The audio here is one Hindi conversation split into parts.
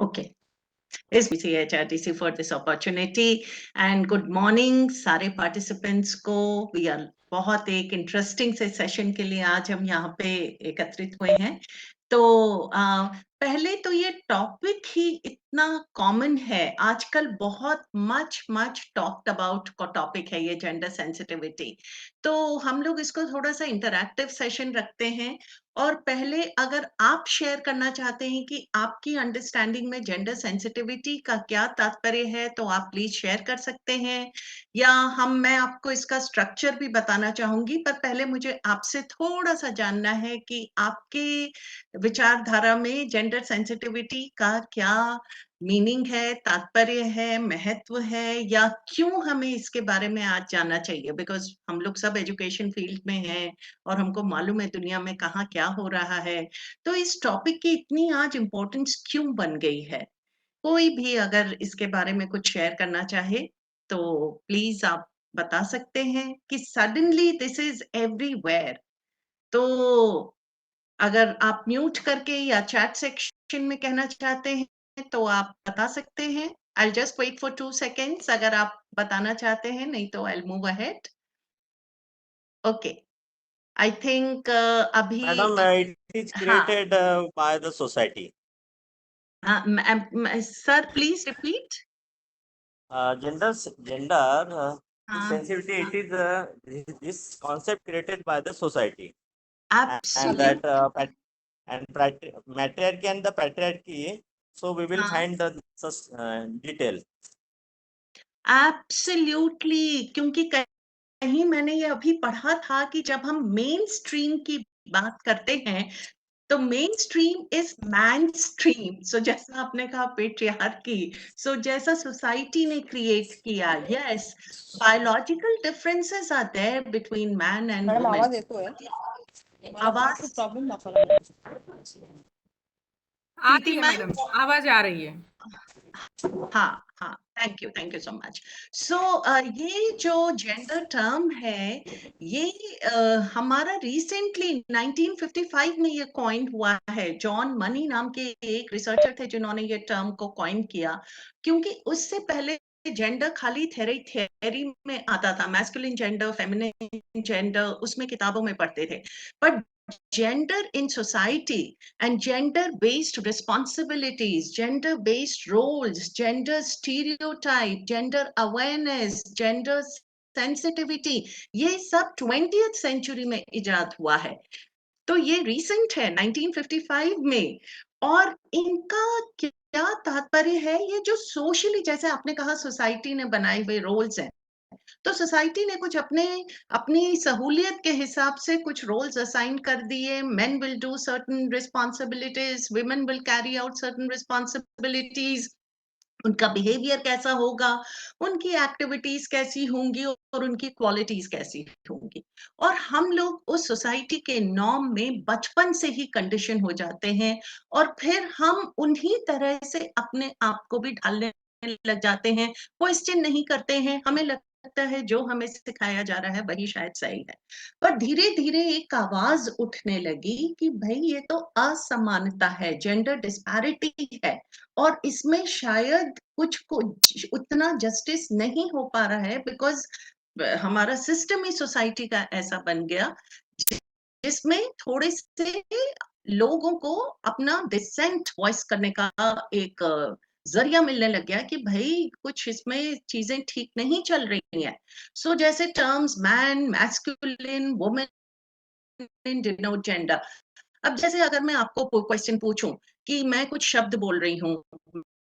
ओके, इस HRTC for this opportunity and good morning सारे पार्टिसिपेंट्स को। वी आर बहुत एक इंटरेस्टिंग से सेशन के लिए आज हम यहाँ पे एकत्रित हुए हैं। तो पहले तो ये टॉपिक ही इतना कॉमन है आजकल, बहुत मच टॉक्ड अबाउट का टॉपिक है ये जेंडर सेंसिटिविटी। तो हम लोग इसको थोड़ा सा इंटरैक्टिव सेशन रखते हैं। और पहले अगर आप शेयर करना चाहते हैं कि आपकी अंडरस्टैंडिंग में जेंडर सेंसिटिविटी का क्या तात्पर्य है, तो आप प्लीज शेयर कर सकते हैं। या मैं आपको इसका स्ट्रक्चर भी बताना चाहूंगी, पर पहले मुझे आपसे थोड़ा सा जानना है कि आपके विचारधारा में जेंडर सेंसिटिविटी का क्या मीनिंग है, तात्पर्य है, महत्व है, या क्यों हमें इसके बारे में आज जानना चाहिए। बिकॉज हम लोग सब एजुकेशन फील्ड में हैं और हमको मालूम है दुनिया में कहाँ क्या हो रहा है। तो इस टॉपिक की इतनी आज इम्पोर्टेंस क्यों बन गई है? कोई भी अगर इसके बारे में कुछ शेयर करना चाहे तो प्लीज आप बता सकते हैं कि सडनली दिस इज एवरीवेयर। तो अगर आप म्यूट करके या चैट सेक्शन में कहना चाहते हैं तो आप बता सकते हैं। I just wait for 2 seconds अगर आप बताना चाहते हैं, नहीं तो I move ahead. Okay, I think Madam, अभी it is हाँ। created by the society. Sir please repeat. Gender हाँ, sensitivity, it is this concept created by the society, and that absolute. matriarchy and the patriarchy. So we will हाँ, find the detail. एब्सोल्युटली, क्योंकि कहीं मैंने ये अभी पढ़ा था कि जब हम मेन स्ट्रीम की बात करते हैं तो main stream is man stream. So जैसा आपने कहा पेट्रियार्की, सो जैसा सोसाइटी ने क्रिएट किया, yes, biological differences are there between man and madam women. आवाज येतो है मला आवाज फार प्रॉब्लेम दाखवला आ प्रीति रही है मैम। मैडम, आवाज आ रही है। हाँ हाँ, thank you so much. So ये जो जेंडर टर्म है, ये हमारा रिसेंटली 1955 में ये कॉइन हुआ है। जॉन मनी नाम के एक रिसर्चर थे जिन्होंने ये टर्म को कॉइन किया, क्योंकि उससे पहले जेंडर खाली थ्योरी में आता था, मैस्कुलिन जेंडर, फेमिनिन जेंडर, उसमें किताबों में पढ़ते थे। But gender in society and gender-based responsibilities, gender-based roles, gender stereotype, gender awareness, gender sensitivity, ये सब 20th century में इजाद हुआ है। तो ये recent है 1955 में। और इनका क्या तात्पर्य है? ये जो सोशली, जैसे आपने कहा, सोसाइटी ने बनाए हुए रोल्स हैं, तो सोसाइटी ने कुछ अपने अपनी सहूलियत के हिसाब से कुछ रोल्स असाइन कर दिए। Men will do certain responsibilities, women will carry out certain responsibilities. उनका बिहेवियर कैसा होगा, उनकी एक्टिविटीज कैसी होंगी और उनकी क्वालिटीज कैसी होंगी। और हम लोग उस सोसाइटी के नॉर्म में बचपन से ही कंडीशन हो जाते हैं, और फिर हम उन्हीं तरह से अपने आप को भी ढालने लग जाते हैं। क्वेश्चन नहीं करते हैं, हमें लगता है जो हमें सिखाया जा रहा है वही शायद सही है। पर धीरे धीरे एक आवाज उठने लगी कि भाई ये तो असमानता है, जेंडर डिस्पैरिटी है, और इसमें शायद कुछ उतना जस्टिस नहीं हो पा रहा है, बिकॉज हमारा सिस्टम ही सोसाइटी का ऐसा बन गया जिसमें थोड़े से लोगों को अपना डिसेंट वॉइस करने का एक जरिया मिलने लग गया कि भाई कुछ इसमें चीजें ठीक नहीं चल रही हैं। सो जैसे terms man, masculine, women denote gender. अब जैसे अगर मैं आपको क्वेश्चन पूछूं कि मैं कुछ शब्द बोल रही हूँ,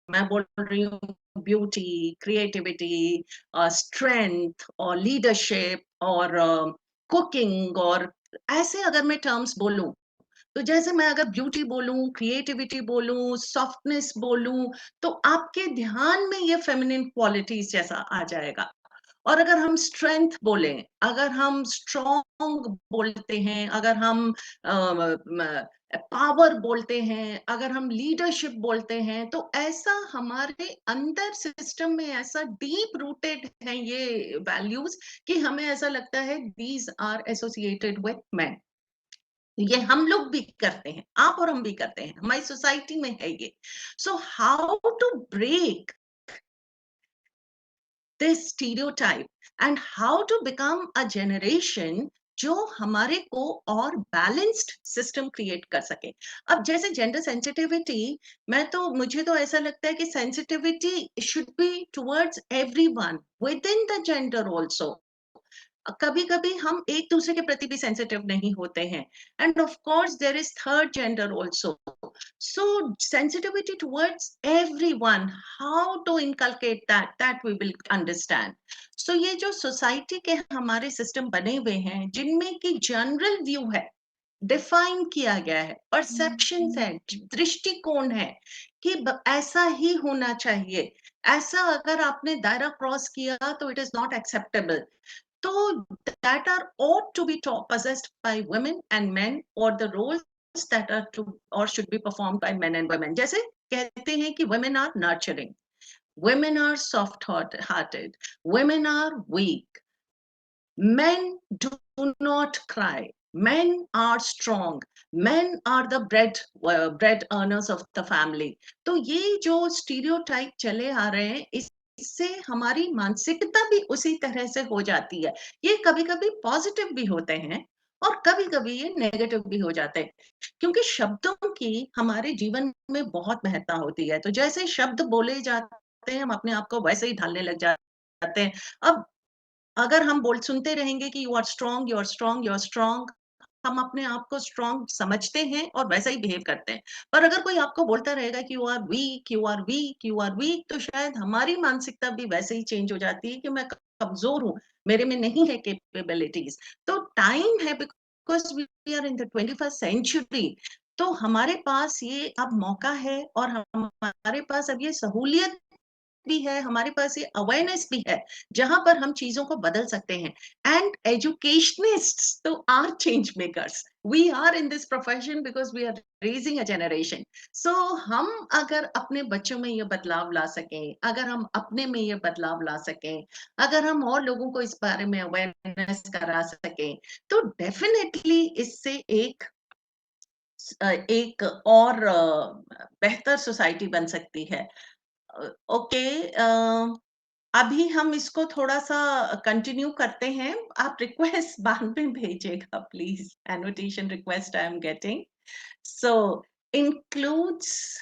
मैं बोल रही हूँ ब्यूटी, क्रिएटिविटी, स्ट्रेंथ और लीडरशिप और कुकिंग, और ऐसे अगर मैं टर्म्स बोलूं, तो जैसे मैं अगर ब्यूटी बोलूं, क्रिएटिविटी बोलूं, सॉफ्टनेस बोलूं, तो आपके ध्यान में ये फेमिनिन क्वालिटीज जैसा आ जाएगा। और अगर हम स्ट्रेंथ बोलें, अगर हम स्ट्रॉन्ग बोलते हैं, अगर हम पावर बोलते हैं, अगर हम लीडरशिप बोलते हैं, तो ऐसा हमारे अंदर सिस्टम में ऐसा डीप रूटेड है ये वैल्यूज कि हमें ऐसा लगता है these are associated with man. ये हम लोग भी करते हैं, आप और हम भी करते हैं, हमारी सोसाइटी में है ये। So how to break this stereotype and how to become a generation जो हमारे को और बैलेंस्ड सिस्टम क्रिएट कर सके। अब जैसे जेंडर सेंसिटिविटी, मुझे तो ऐसा लगता है कि sensitivity should be towards everyone with in the gender also. कभी कभी हम एक दूसरे के प्रति भी सेंसिटिव नहीं होते हैं, and of course there is third gender also. So sensitivity towards everyone, how to inculcate that we will understand. So ये जो सोसाइटी के हमारे सिस्टम बने हुए हैं, जिनमें की जनरल व्यू है, डिफाइन किया गया है, परसेप्शन है, दृष्टिकोण है कि ऐसा ही होना चाहिए, ऐसा अगर आपने दायरा क्रॉस किया तो it is not acceptable. So that are ought to be possessed by women and men, or the roles that are to or should be performed by men and women. जैसे कहते हैं कि women are nurturing, women are soft-hearted, women are weak, men do not cry, men are strong, men are the bread earners of the family. तो ये जो स्टीरियोटाइप चले आ रहे हैं, इससे हमारी मानसिकता भी उसी तरह से हो जाती है। ये कभी-कभी पॉजिटिव भी होते हैं और कभी-कभी ये नेगेटिव भी हो जाते हैं, क्योंकि शब्दों की हमारे जीवन में बहुत महत्ता होती है। तो जैसे शब्द बोले जाते हैं, हम अपने आप को वैसे ही ढालने लग जाते हैं। अब अगर हम सुनते रहेंगे कि you are strong, you are strong, you are strong, हम अपने आप को स्ट्रांग समझते हैं और वैसा ही बिहेव करते हैं। पर अगर कोई आपको बोलता रहेगा कि you are weak, you are weak, you are weak, तो शायद हमारी मानसिकता भी वैसे ही चेंज हो जाती है कि मैं कमजोर हूँ, मेरे में नहीं है कैपेबिलिटीज। तो टाइम है, because we are in the 21st century, तो हमारे पास ये अब मौका है और हमारे पास अब ये सहूलियत भी है, हमारे पास ये अवेयरनेस भी है, जहां पर हम चीजों को बदल सकते हैं। एंड एजुकेशनिस्ट्स तो are change makers, we are in this profession because we are raising a generation. So हम अगर अपने बच्चों में ये बदलाव ला सकें, अगर हम अपने में ये बदलाव ला सकें, अगर हम और लोगों को इस बारे में अवेयरनेस करा सकें, तो डेफिनेटली इससे एक और बेहतर सोसाइटी बन सकती है। ओके, अभी हम इसको थोड़ा-सा कंटिन्यू करते हैं। आप रिक्वेस्ट बाद में भेजिएगा please, annotation request I am getting. So includes,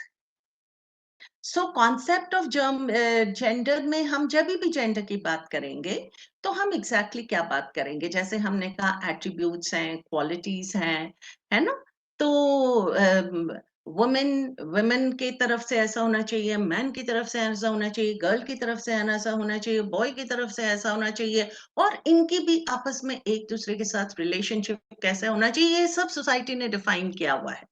so concept of gender में हम जब भी जेंडर की बात करेंगे, तो हम एग्जैक्टली क्या बात करेंगे? जैसे हमने कहा एट्रीब्यूट्स हैं, क्वालिटीज हैं, है ना? तो वुमेन वुमेन की तरफ से ऐसा होना चाहिए, मैन की तरफ से ऐसा होना चाहिए, गर्ल की तरफ से ऐसा होना चाहिए, बॉय की तरफ से ऐसा होना चाहिए, और इनकी भी आपस में एक दूसरे के साथ रिलेशनशिप कैसे होना चाहिए, ये सब सोसाइटी ने डिफाइन किया हुआ है।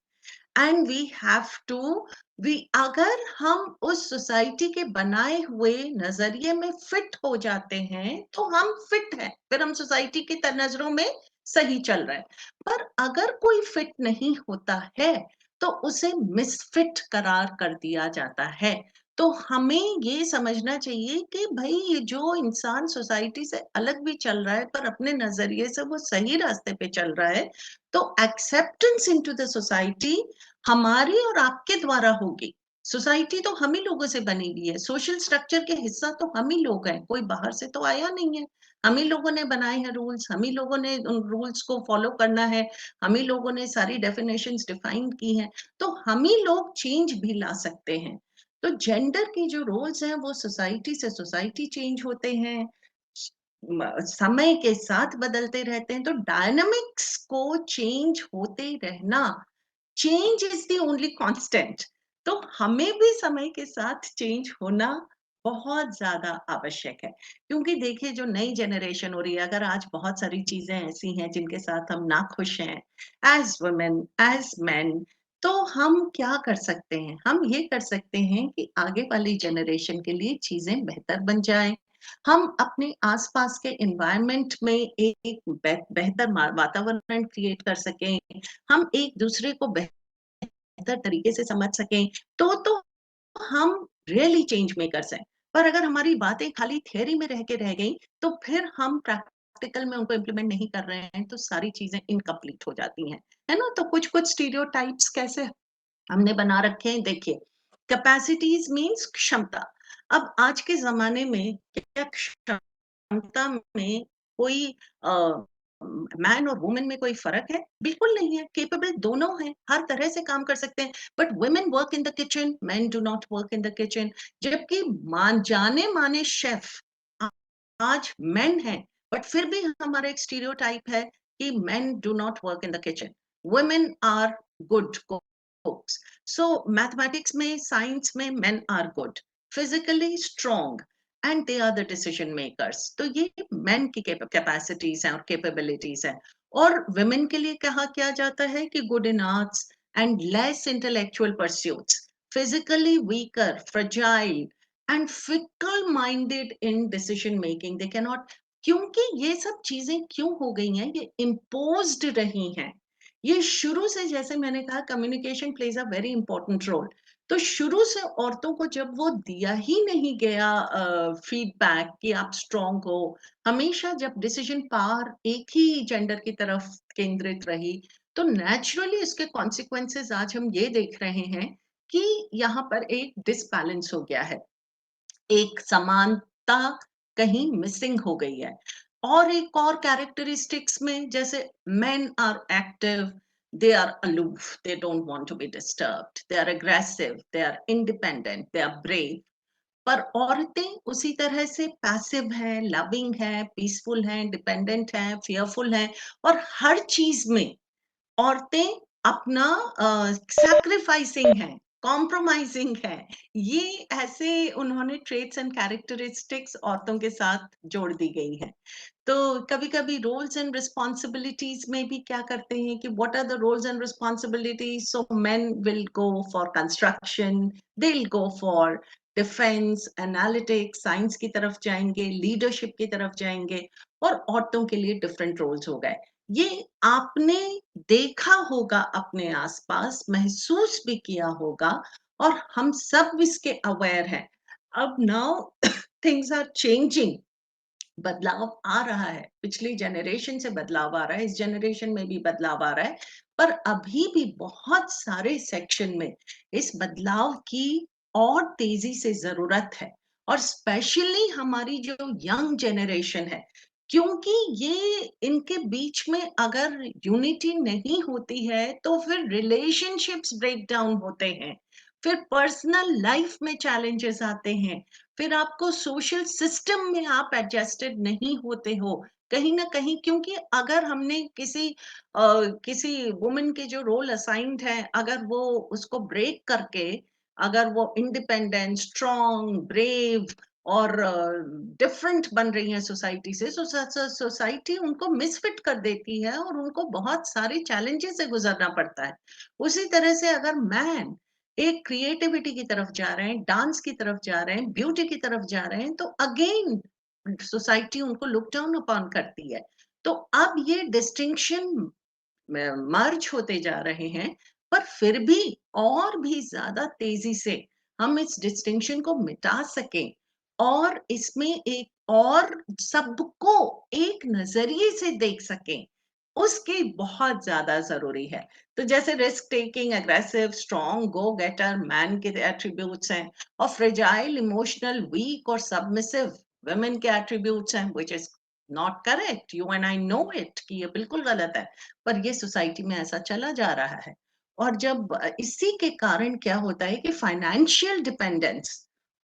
And we have to, we अगर हम उस सोसाइटी के बनाए हुए नजरिए में फिट हो जाते हैं तो हम फिट हैं, फिर हम सोसाइटी की नजरों में सही चल रहा है। पर अगर कोई फिट नहीं होता है तो उसे मिसफिट करार कर दिया जाता है। तो हमें ये समझना चाहिए कि भाई ये जो इंसान सोसाइटी से अलग भी चल रहा है पर अपने नजरिए से वो सही रास्ते पे चल रहा है, तो एक्सेप्टेंस इनटू द सोसाइटी हमारी और आपके द्वारा होगी। सोसाइटी तो हम ही लोगों से बनी हुई है, सोशल स्ट्रक्चर के हिस्सा तो हम ही लोग हैं, कोई बाहर से तो आया नहीं है। हम ही लोगों ने बनाए हैं रूल्स, हम ही लोगों ने उन रूल्स को फॉलो करना है, हम ही लोगों ने सारी डेफिनेशंस डिफाइन की हैं, तो हम ही लोग चेंज भी ला सकते हैं। तो जेंडर के जो रोल्स हैं वो सोसाइटी से सोसाइटी चेंज होते हैं, समय के साथ बदलते रहते हैं, तो डायनामिक्स को चेंज होते रहना, change is the only constant. तो हमें भी समय के साथ चेंज होना बहुत ज्यादा आवश्यक है, क्योंकि देखिए जो नई जनरेशन हो रही है, अगर आज बहुत सारी चीजें ऐसी हैं जिनके साथ हम ना खुश हैं, एज वुमेन एज मैन, तो हम क्या कर सकते हैं? हम ये कर सकते हैं कि आगे वाली जनरेशन के लिए चीजें बेहतर बन जाएं, हम अपने आसपास के एनवायरनमेंट में एक बेहतर वातावरण क्रिएट कर सकें, हम एक दूसरे को बेहतर तरीके से समझ सकें, तो हम रियली चेंज मेकर्स हैं। पर अगर हमारी बातें खाली थियरी में रह गई, तो फिर हम प्रैक्टिकल प्रैक्टिकल में उनको इम्प्लीमेंट नहीं कर रहे हैं तो सारी चीजें इनकम्प्लीट हो जाती हैं, है ना। तो कुछ कुछ स्टीरियोटाइप्स कैसे हमने बना रखे हैं, देखिए कैपेसिटीज मींस क्षमता। अब आज के जमाने में क्या क्षमता में कोई मैन और वुमेन में कोई फर्क है? बिल्कुल नहीं है, केपेबल दोनों हैं, हर तरह से काम कर सकते हैं। But women work in the kitchen, main do not work in the kitchen. जबकि जाने माने शेफ आज मेन हैं, बट फिर भी हमारा एक स्टीरियोटाइप है कि men do not work in the kitchen, women are good cooks. So mathematics में, साइंस में men are good, physically strong, and they are the decision makers। तो ये men की कैपेसिटीज हैं और कैपेबिलिटीज हैं। और women के लिए कहा किया जाता है कि good in arts and less intellectual pursuits, physically weaker, fragile and fickle minded in decision making, they cannot। क्योंकि ये सब चीजें क्यों हो गई हैं, ये imposed रही हैं। ये शुरू से, जैसे मैंने कहा, communication plays a very important role. तो शुरू से औरतों को जब वो दिया ही नहीं गया फीडबैक कि आप स्ट्रांग हो, हमेशा जब डिसीजन पावर एक ही जेंडर की तरफ केंद्रित रही, तो नेचुरली इसके कॉन्सिक्वेंसेस आज हम ये देख रहे हैं कि यहाँ पर एक डिसबैलेंस हो गया है, एक समानता कहीं मिसिंग हो गई है। और एक और कैरेक्टरिस्टिक्स में, जैसे men are active, they are aloof, they don't want to be disturbed, they are aggressive, they are independent, they are brave। पर औरतें उसी तरह से पैसिव हैं, लविंग हैं, पीसफुल हैं, डिपेंडेंट हैं, फियरफुल हैं, और हर चीज में औरतें अपना सैक्रिफाइसिंग है, कॉम्प्रोमाइजिंग है। ये ऐसे उन्होंने ट्रेट्स एंड कैरेक्टरिस्टिक्स औरतों के साथ जोड़ दी गई हैं। तो कभी कभी रोल्स एंड रिस्पॉन्सिबिलिटीज में भी क्या करते हैं कि what are the roles and responsibilities. So men will go for construction, they will go for defence, analytics, science की तरफ जाएंगे, लीडरशिप की तरफ जाएंगे, और औरतों के लिए डिफरेंट रोल्स हो गए। ये आपने देखा होगा, अपने आसपास महसूस भी किया होगा, और हम सब इसके अवेयर हैं। अब नाउ थिंग्स आर चेंजिंग, बदलाव आ रहा है, पिछली जनरेशन से बदलाव आ रहा है, इस जनरेशन में भी बदलाव आ रहा है, पर अभी भी बहुत सारे सेक्शन में इस बदलाव की और तेजी से जरूरत है। और स्पेशली हमारी जो यंग जनरेशन है, क्योंकि ये इनके बीच में अगर यूनिटी नहीं होती है तो फिर रिलेशनशिप्स ब्रेक डाउन होते हैं, फिर पर्सनल लाइफ में चैलेंजेस आते हैं, फिर आपको सोशल सिस्टम में आप एडजस्टेड नहीं होते हो कहीं ना कहीं। क्योंकि अगर हमने किसी वुमेन के जो रोल असाइंड है, अगर वो उसको ब्रेक करके, अगर वो इंडिपेंडेंट, स्ट्रॉन्ग, ब्रेव और डिफरेंट बन रही है सोसाइटी से, सोसाइटी उनको मिसफिट कर देती है और उनको बहुत सारे चैलेंजेस से गुजरना पड़ता है। उसी तरह से अगर मैन एक क्रिएटिविटी की तरफ जा रहे हैं, डांस की तरफ जा रहे हैं, ब्यूटी की तरफ जा रहे हैं, तो अगेन सोसाइटी उनको लुक डाउन अपॉन करती है। तो अब ये डिस्टिंक्शन मर्ज होते जा रहे हैं, पर फिर भी और भी ज्यादा तेजी से हम इस डिस्टिंक्शन को मिटा सकें और इसमें एक और सबको एक नजरिए से देख सकें, उसकी बहुत ज्यादा जरूरी है। तो जैसे रिस्क टेकिंग, अग्रेसिव, स्ट्रॉन्ग, गो गेटर मैन के एट्रीब्यूट्स हैं, और फ्रेजाइल, इमोशनल, वीक और सबमिसिव वुमेन के एट्रीब्यूट्स हैं, which is not correct. You and I know it कि ये बिल्कुल गलत है, पर ये सोसाइटी में ऐसा चला जा रहा है। और जब इसी के कारण क्या होता है कि फाइनेंशियल डिपेंडेंस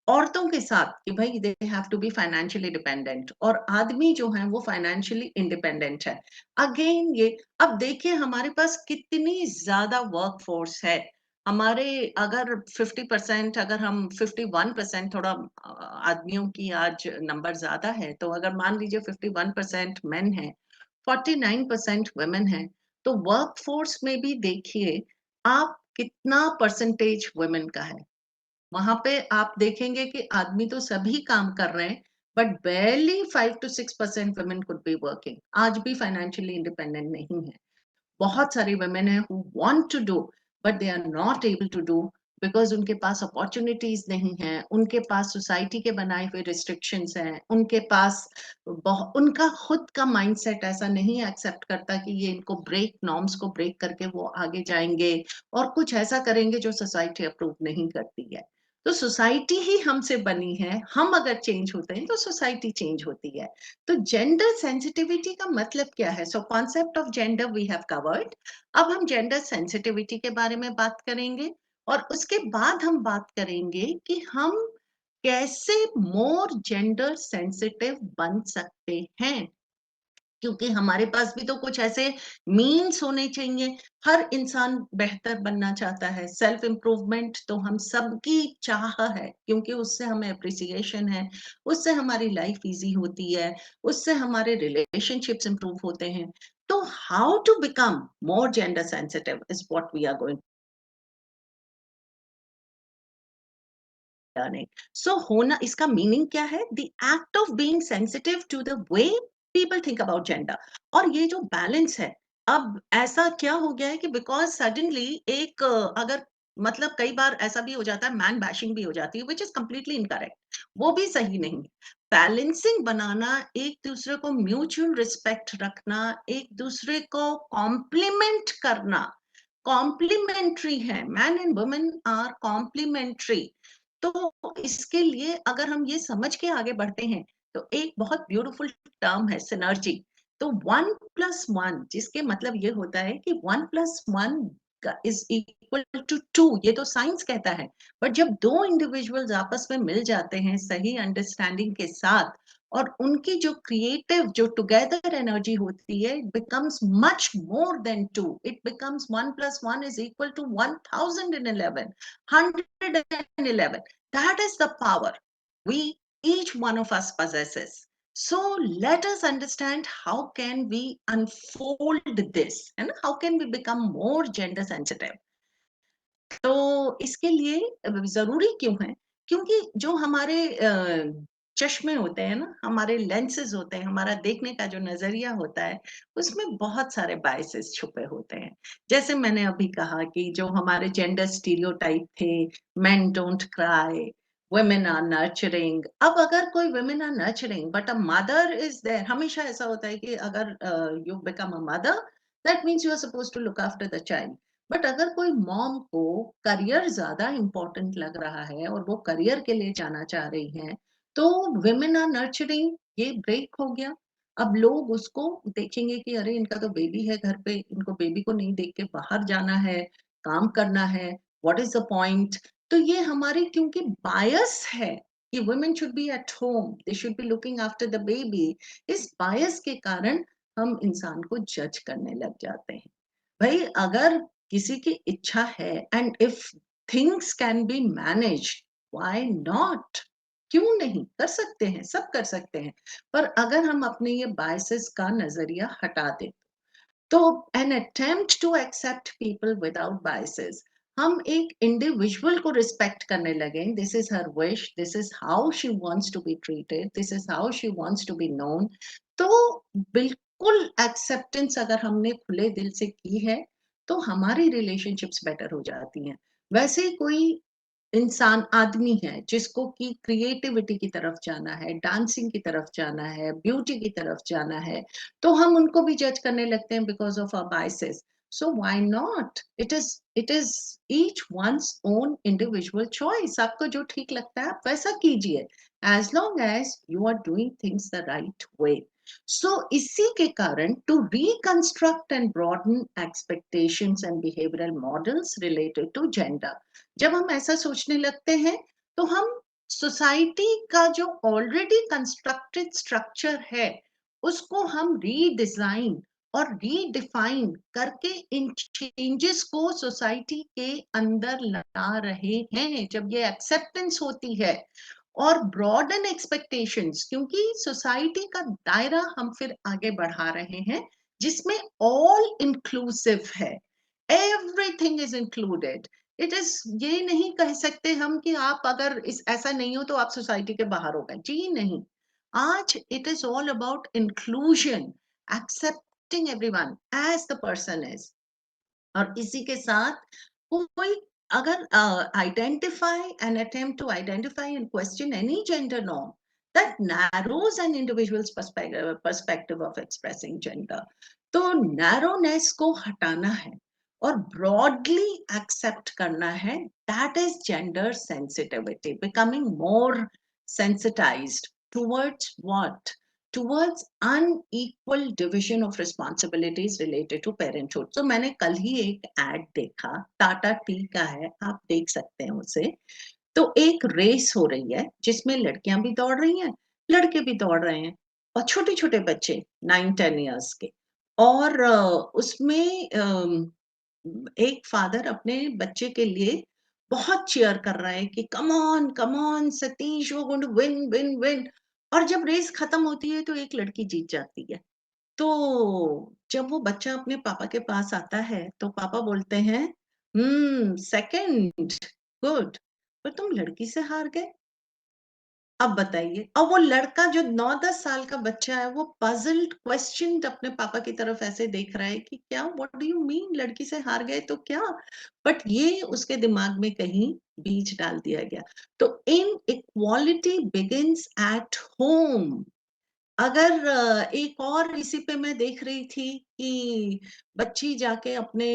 औरतों के साथ, कि भाई they have to be financially dependent, और आदमी जो है वो फाइनेंशियली इंडिपेंडेंट है। अगेन ये, अब देखिए हमारे पास कितनी ज्यादा वर्क फोर्स है। हमारे अगर 50%, अगर हम 51%, थोड़ा आदमियों की आज नंबर ज्यादा है, तो अगर मान लीजिए 51% मेन है, 49% वुमेन है, तो वर्क फोर्स में भी देखिए आप कितना परसेंटेज वुमेन का है। वहां पे आप देखेंगे कि आदमी तो सभी काम कर रहे हैं, but barely 5 to 6% women could be working, आज भी फाइनेंशियली इंडिपेंडेंट नहीं है। बहुत सारी women हैं who want to do but they are not able to do because उनके पास अपॉर्चुनिटीज नहीं है, उनके पास सोसाइटी के बनाए हुए रिस्ट्रिक्शंस हैं, उनके पास उनका खुद का माइंडसेट ऐसा नहीं एक्सेप्ट करता कि ये इनको ब्रेक नॉर्म्स को ब्रेक करके वो आगे जाएंगे और कुछ ऐसा करेंगे जो सोसाइटी अप्रूव नहीं करती है। तो सोसाइटी ही हमसे बनी है, हम अगर चेंज होते हैं तो सोसाइटी चेंज होती है। तो जेंडर सेंसिटिविटी का मतलब क्या है? So concept of gender we have covered. अब हम जेंडर सेंसिटिविटी के बारे में बात करेंगे और उसके बाद हम बात करेंगे कि हम कैसे मोर जेंडर सेंसिटिव बन सकते हैं, क्योंकि हमारे पास भी तो कुछ ऐसे मीन्स होने चाहिए। हर इंसान बेहतर बनना चाहता है, सेल्फ इम्प्रूवमेंट तो हम सबकी चाह है, क्योंकि उससे हमें अप्रिसिएशन है, उससे हमारी लाइफ इजी होती है, उससे हमारे रिलेशनशिप्स इंप्रूव होते हैं। तो how to become more gender sensitive is what we are going learning. So होना, इसका मीनिंग क्या है? The act of being sensitive to the way people think about gender. और ये जो बैलेंस है, अब ऐसा क्या हो गया है कि बिकॉज सडनली एक अगर मतलब कई बार ऐसा भी हो जाता है, मैन बैशिंग भी हो जाती है, विच इज कंप्लीटली इनकरेक्ट, वो भी सही नहीं। बैलेंसिंग बनाना, एक दूसरे को म्यूचुअल रिस्पेक्ट रखना, एक दूसरे को कॉम्प्लीमेंट करना, कॉम्प्लीमेंट्री है, man and women are complementary. तो इसके लिए अगर हम ये समझ के आगे बढ़ते हैं तो एक बहुत ब्यूटीफुल टर्म है सिनर्जी। तो 1+1 जिसके मतलब ये होता है कि 1+1 इज इक्वल टू 2, ये तो साइंस कहता है। बट जब दो इंडिविजुअल्स आपस में मिल जाते हैं सही अंडरस्टैंडिंग के साथ, और उनकी जो क्रिएटिव जो टुगेदर एनर्जी होती है, it becomes much more than 2, it becomes 1+1 is equal to 1011, 111. That is the power we, each one of us possesses. So let us understand how can we unfold this and how can we become more gender sensitive. तो इसके लिए जरूरी क्यों है? क्योंकि जो हमारे चश्मे होते हैं ना, हमारे लेंसेज होते हैं, हमारा देखने का जो नजरिया होता है, उसमें बहुत सारे बायसेस छुपे होते हैं। जैसे मैंने अभी कहा कि जो हमारे जेंडर स्टीरियोटाइप थे, main don't cry, women are nurturing। अब अगर कोई women are nurturing but a mother is there, हमेशा ऐसा होता है कि अगर you become a mother, that means you are supposed to look after the child। But अगर कोई मॉम को करियर ज्यादा इंपॉर्टेंट लग रहा है और वो करियर के लिए जाना चाह रही है, तो विमेन आर नर्चरिंग, ये ब्रेक हो गया। अब लोग उसको देखेंगे कि अरे इनका तो बेबी है घर पे, इनको बेबी को नहीं देख के बाहर जाना है, काम करना है, व्हाट इज द पॉइंट? तो ये हमारी क्योंकि बायस है कि women should be at home, they should be looking after the baby, इस बायस के कारण हम इंसान को जज करने लग जाते हैं। भाई अगर किसी की इच्छा है and if things can be managed, why not? क्यों नहीं कर सकते हैं, सब कर सकते हैं। पर अगर हम अपने ये बायसेस का नजरिया हटा दें, तो an attempt to accept people without biases, हम एक इंडिविजुअल को रिस्पेक्ट करने लगे, this is her wish, this is how she wants to be treated, this is how she wants to be known. तो बिल्कुल एक्सेप्टेंस अगर हमने खुले दिल से की है, तो हमारी रिलेशनशिप्स बेटर हो जाती हैं। वैसे कोई इंसान आदमी है जिसको कि क्रिएटिविटी की तरफ जाना है, डांसिंग की तरफ जाना है, ब्यूटी की तरफ जाना है, तो हम उनको भी जज करने लगते हैं because of our biases. So why not? It is each one's own individual choice. आपको जो ठीक लगता है आप वैसा कीजिए, as long as you are doing things the right way. So इसी के कारण to reconstruct and broaden expectations and behavioural models related to gender, जब हम ऐसा सोचने लगते हैं तो हम सोसाइटी का जो ऑलरेडी कंस्ट्रक्टेड स्ट्रक्चर है उसको हम रीडिजाइन और रीडिफाइन करके इन चेंजेस को सोसाइटी के अंदर ला रहे हैं। जब ये एक्सेप्टेंस होती है और ब्रॉडन एक्सपेक्टेशंस, क्योंकि सोसाइटी का दायरा हम फिर आगे बढ़ा रहे हैं जिसमें ऑल इंक्लूसिव है, everything is included. It is, ये नहीं कह सकते हम कि आप अगर इस ऐसा नहीं हो तो आप सोसाइटी के बाहर हो गए, जी नहीं। आज it is all about inclusion, accepting everyone as the person is. और इसी के साथ कोई अगर identify and attempt to identify and question any gender norm that narrows an individual's perspective of expressing gender. तो narrowness को हटाना है और broadly accept करना है. That is gender sensitivity, becoming more sensitized towards what? Towards unequal division of responsibilities related to parenthood. So मैंने कल ही एक ad देखा, टाटा टी का है, आप देख सकते हैं उसे. तो एक रेस हो रही है जिसमें लड़कियां भी दौड़ रही हैं, लड़के भी दौड़ रहे हैं, और छोटे छोटे बच्चे 9-10 इयर्स के. और उसमें एक फादर अपने बच्चे के लिए बहुत चीयर कर रहा है कि come on Satish, you are going to win win win. और जब रेस खत्म होती है तो एक लड़की जीत जाती है. तो जब वो बच्चा अपने पापा के पास आता है तो पापा बोलते हैं, सेकंड, गुड, पर तुम लड़की से हार गए. अब बताइए. और वो लड़का जो 9-10 साल का बच्चा है, वो पजल्ड, क्वेश्चन्ड अपने पापा की तरफ ऐसे देख रहा है कि क्या, व्हाट डू यू मीन, लड़की से हार गए तो क्या. बट ये उसके दिमाग में कहीं बीज डाल दिया गया. तो इन इक्वालिटी बिगिंस एट होम. अगर एक और इसी पे मैं देख रही थी कि बच्ची जाके अपने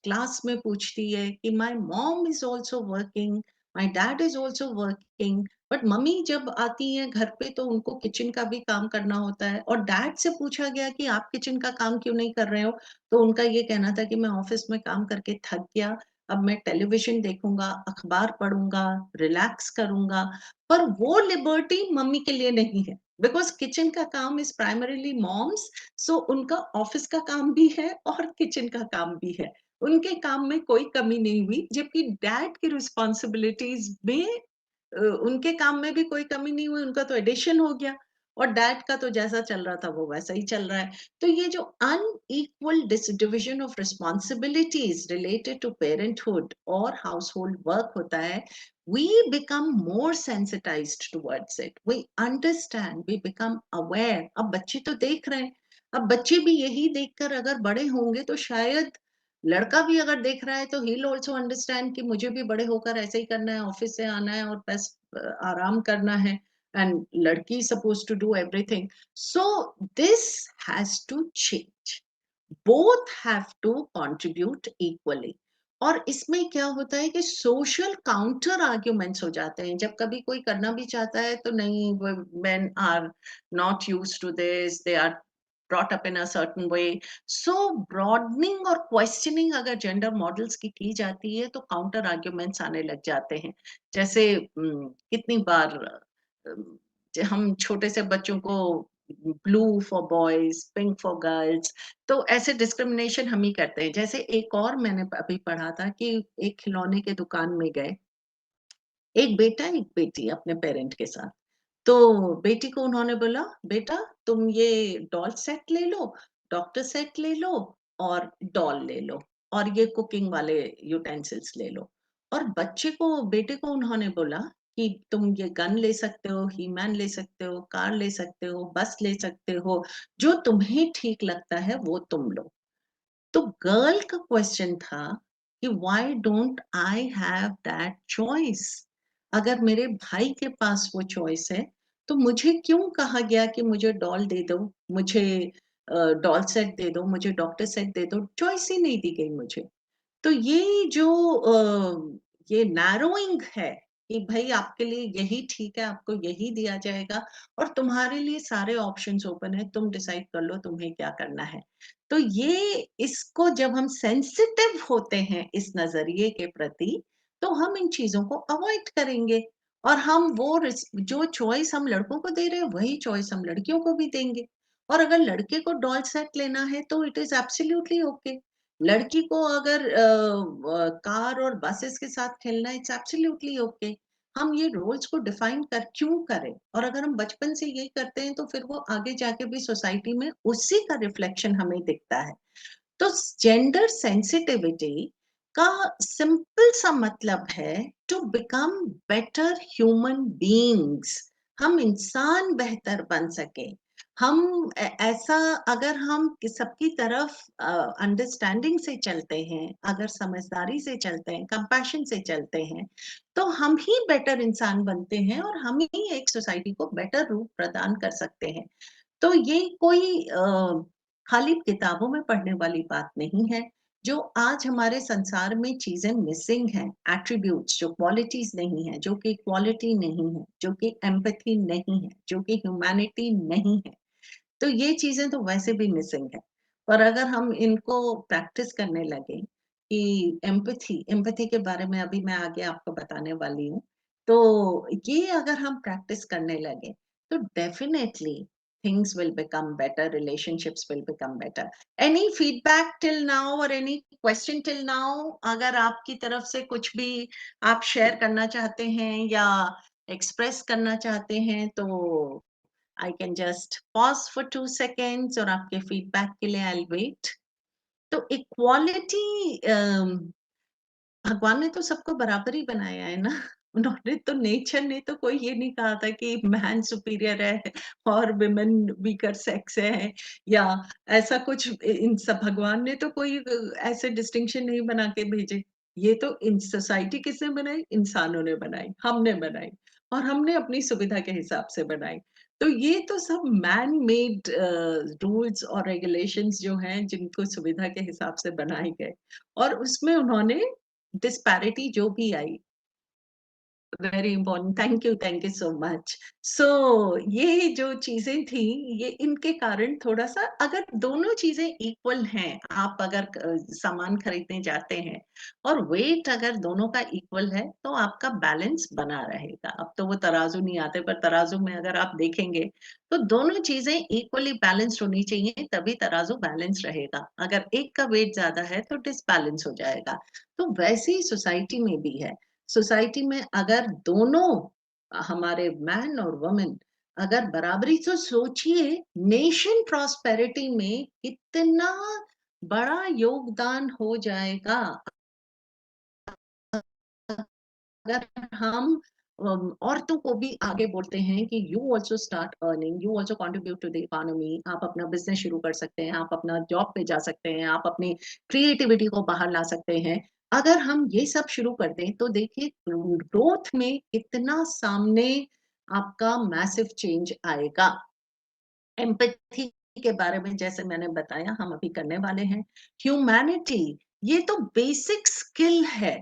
क्लास में पूछती है कि my mom is also working, my dad is also working, but mummy जब आती हैं घर पे तो उनको किचन का भी काम करना होता है. और डैड से पूछा गया कि आप किचन का काम क्यों नहीं कर रहे हो, तो उनका ये कहना था कि मैं ऑफिस में काम करके थक गया, अब मैं टेलीविजन देखूंगा, अखबार पढ़ूंगा, रिलैक्स करूंगा. पर वो लिबर्टी मम्मी के लिए नहीं है, बिकॉज किचन का काम इज प्राइमरीली मॉम्स. सो उनका ऑफिस का काम भी है और किचन का काम भी है. उनके काम में कोई कमी नहीं हुई, जबकि डैड की रिस्पॉन्सिबिलिटीज में उनके काम में भी कोई कमी नहीं हुई. उनका तो एडिशन हो गया, और डैड का तो जैसा चल रहा था वो वैसा ही चल रहा है. तो ये जो unequal division of responsibilities related to parenthood और हाउस होल्ड वर्क होता है, we become more sensitized towards it. We understand, we become aware. अब बच्चे तो देख रहे हैं, अब बच्चे भी यही देखकर अगर बड़े होंगे तो शायद लड़का भी अगर देख रहा है तो he'll also understand कि मुझे भी बड़े होकर ऐसे ही करना है, ऑफिस से आना है और बस आराम करना है. And लड़की is supposed to do everything. So this has to change. Both have to contribute equally. और इसमें क्या होता है कि सोशल काउंटर आर्ग्यूमेंट्स हो जाते हैं. जब कभी कोई करना भी चाहता है तो नहीं, men are not used to this, they are brought up in a certain way. So broadening और questioning अगर जेंडर मॉडल्स की जाती है तो काउंटर आर्ग्यूमेंट्स आने लग जाते हैं. जैसे कितनी बार हम छोटे से बच्चों को blue for boys, pink for girls, तो ऐसे डिस्क्रिमिनेशन हम ही करते हैं. जैसे एक और मैंने अभी पढ़ा था कि एक खिलौने के दुकान में गए, एक बेटा एक बेटी अपने पेरेंट के साथ. तो बेटी को उन्होंने बोला, बेटा तुम ये डॉल सेट ले लो, डॉक्टर सेट ले लो, और डॉल ले लो, और ये कुकिंग वाले यूटेंसिल्स ले लो. और बच्चे को, बेटे को उन्होंने बोला कि तुम ये गन ले सकते हो, ही मैन ले सकते हो, कार ले सकते हो, बस ले सकते हो, जो तुम्हें ठीक लगता है वो तुम लो. तो गर्ल का क्वेश्चन था कि why don't I have that choice. अगर मेरे भाई के पास वो चॉइस है तो मुझे क्यों कहा गया कि मुझे डॉल दे दो, मुझे डॉल सेट दे दो, मुझे डॉक्टर सेट दे दो. चॉइस ही नहीं दी गई मुझे. तो ये जो ये नैरोइंग है कि भाई आपके लिए यही ठीक है, आपको यही दिया जाएगा, और तुम्हारे लिए सारे ऑप्शंस ओपन है, तुम डिसाइड कर लो तुम्हें क्या करना है. तो ये, इसको जब हम सेंसिटिव होते हैं इस नजरिए के प्रति, तो हम इन चीजों को अवॉइड करेंगे, और हम वो जो चॉइस हम लड़कों को दे रहे हैं वही चॉइस हम लड़कियों को भी देंगे. और अगर लड़के को डॉल सेट लेना है तो इट इज एब्सोल्युटली ओके. लड़की को अगर कार और बसेस के साथ खेलना, इट्स एब्सोल्युटली ओके. हम ये रोल्स को डिफाइन कर क्यों करें, और अगर हम बचपन से यही करते हैं तो फिर वो आगे जाके भी सोसाइटी में उसी का रिफ्लेक्शन हमें दिखता है. तो जेंडर सेंसिटिविटी का सिंपल सा मतलब है to become better human beings. हम इंसान बेहतर बन सके, हम ऐसा अगर हम सबकी तरफ अंडरस्टैंडिंग से चलते हैं, अगर समझदारी से चलते हैं, कंपैशन से चलते हैं, तो हम ही बेटर इंसान बनते हैं और हम ही एक सोसाइटी को बेटर रूप प्रदान कर सकते हैं। तो ये कोई खाली किताबों में पढ़ने वाली बात नहीं है। जो आज हमारे संसार में चीजें मिसिंग हैं, एट्रीब्यूट्स, जो क्वालिटीज नहीं है, जो कि इक्वालिटी नहीं है, जो कि एम्पैथी नहीं है, जो कि ह्यूमैनिटी नहीं है, तो ये चीजें तो वैसे भी मिसिंग है। पर अगर हम इनको प्रैक्टिस करने लगे कि एम्पैथी एम्पैथी के बारे में अभी मैं आगे आपको बताने वाली हूँ, तो ये अगर हम प्रैक्टिस करने लगे तो definitely things will become better, relationships will become better. Any feedback till now or any question till now? अगर आपकी तरफ से कुछ भी आप शेयर करना चाहते हैं या एक्सप्रेस करना चाहते हैं तो I can just pause for 2 seconds और आपके फीडबैक के लिए I'll wait. तो इक्वालिटी भगवान ने तो सबको बराबर ही बनाया है ना। उन्होंने तो नेचर ने तो कोई ये नहीं कहा था कि मैन सुपीरियर है और विमेन वीकर सेक्स है या ऐसा कुछ। इन सब भगवान ने तो कोई ऐसे डिस्टिंक्शन नहीं बना के भेजे। ये तो इन सोसाइटी किसने बनाई? इंसानों ने बनाई, हमने बनाई और हमने अपनी सुविधा के हिसाब से बनाई। तो ये तो सब मैन मेड रूल्स और रेगुलेशंस जो हैं जिनको सुविधा के हिसाब से बनाए गए और उसमें उन्होंने डिस्पैरिटी जो भी आई, very important, thank you so much. So ये जो चीजें थी, ये इनके कारण थोड़ा सा, अगर दोनों चीजें इक्वल हैं, आप अगर सामान खरीदने जाते हैं और वेट अगर दोनों का इक्वल है तो आपका बैलेंस बना रहेगा। अब तो वो तराजू नहीं आते, पर तराजू में अगर आप देखेंगे तो दोनों चीजें इक्वली बैलेंस्ड होनी चाहिए, तभी तराजू बैलेंस रहेगा। अगर एक का वेट ज्यादा है तो डिसबैलेंस हो जाएगा। तो वैसे ही सोसाइटी में भी है। सोसाइटी में अगर दोनों हमारे मैन और वुमेन अगर बराबरी, तो सोचिए नेशन प्रॉस्पेरिटी में कितना बड़ा योगदान हो जाएगा अगर हम औरतों को भी आगे बोलते हैं कि you also start earning, you also contribute to the economy. आप अपना बिजनेस शुरू कर सकते हैं, आप अपना जॉब पे जा सकते हैं, आप अपनी क्रिएटिविटी को बाहर ला सकते हैं। अगर हम ये सब शुरू कर दें तो देखिए ग्रोथ में कितना सामने आपका मैसिव चेंज आएगा। एम्पैथी के बारे में जैसे मैंने बताया हम अभी करने वाले हैं। ह्यूमैनिटी, ये तो बेसिक स्किल है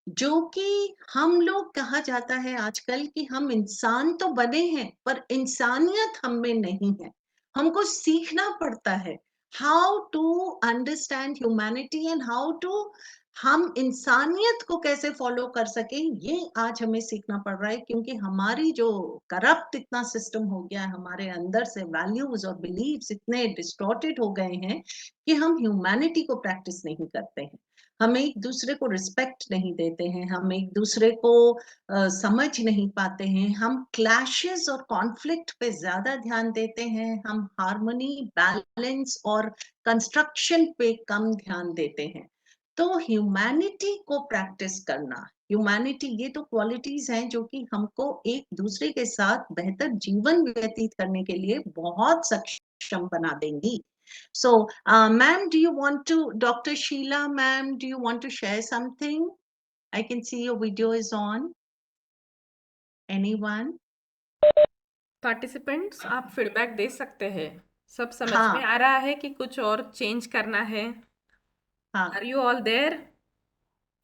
जो कि हम लोग, कहा जाता है आजकल कि हम इंसान तो बने हैं पर इंसानियत हम में नहीं है। हमको सीखना पड़ता है how to understand humanity and how to हम इंसानियत को कैसे फॉलो कर सकें, ये आज हमें सीखना पड़ रहा है। क्योंकि हमारी जो करप्ट इतना सिस्टम हो गया है, हमारे अंदर से वैल्यूज और बिलीव्स इतने डिस्टॉर्टेड हो गए हैं कि हम ह्यूमैनिटी को प्रैक्टिस नहीं करते हैं। हम एक दूसरे को रिस्पेक्ट नहीं देते हैं, हम एक दूसरे को समझ नहीं पाते हैं, हम क्लैशेस और कॉन्फ्लिक्ट पे ज्यादा ध्यान देते हैं, हम हार्मनी, बैलेंस और कंस्ट्रक्शन पे कम ध्यान देते हैं। तो ह्यूमैनिटी को प्रैक्टिस करना, ह्यूमैनिटी, ये तो क्वालिटीज हैं जो कि हमको एक दूसरे के साथ बेहतर जीवन व्यतीत करने के लिए बहुत सक्षम बना देंगी। So, ma'am, do you want to, Dr. Sheila, ma'am, do you want to share something? I can see your video is on. Anyone? Participants आप फीडबैक दे सकते हैं। सब समझ में हाँ, आ रहा है कि कुछ और चेंज करना है? हाँ, आर यू ऑल देयर?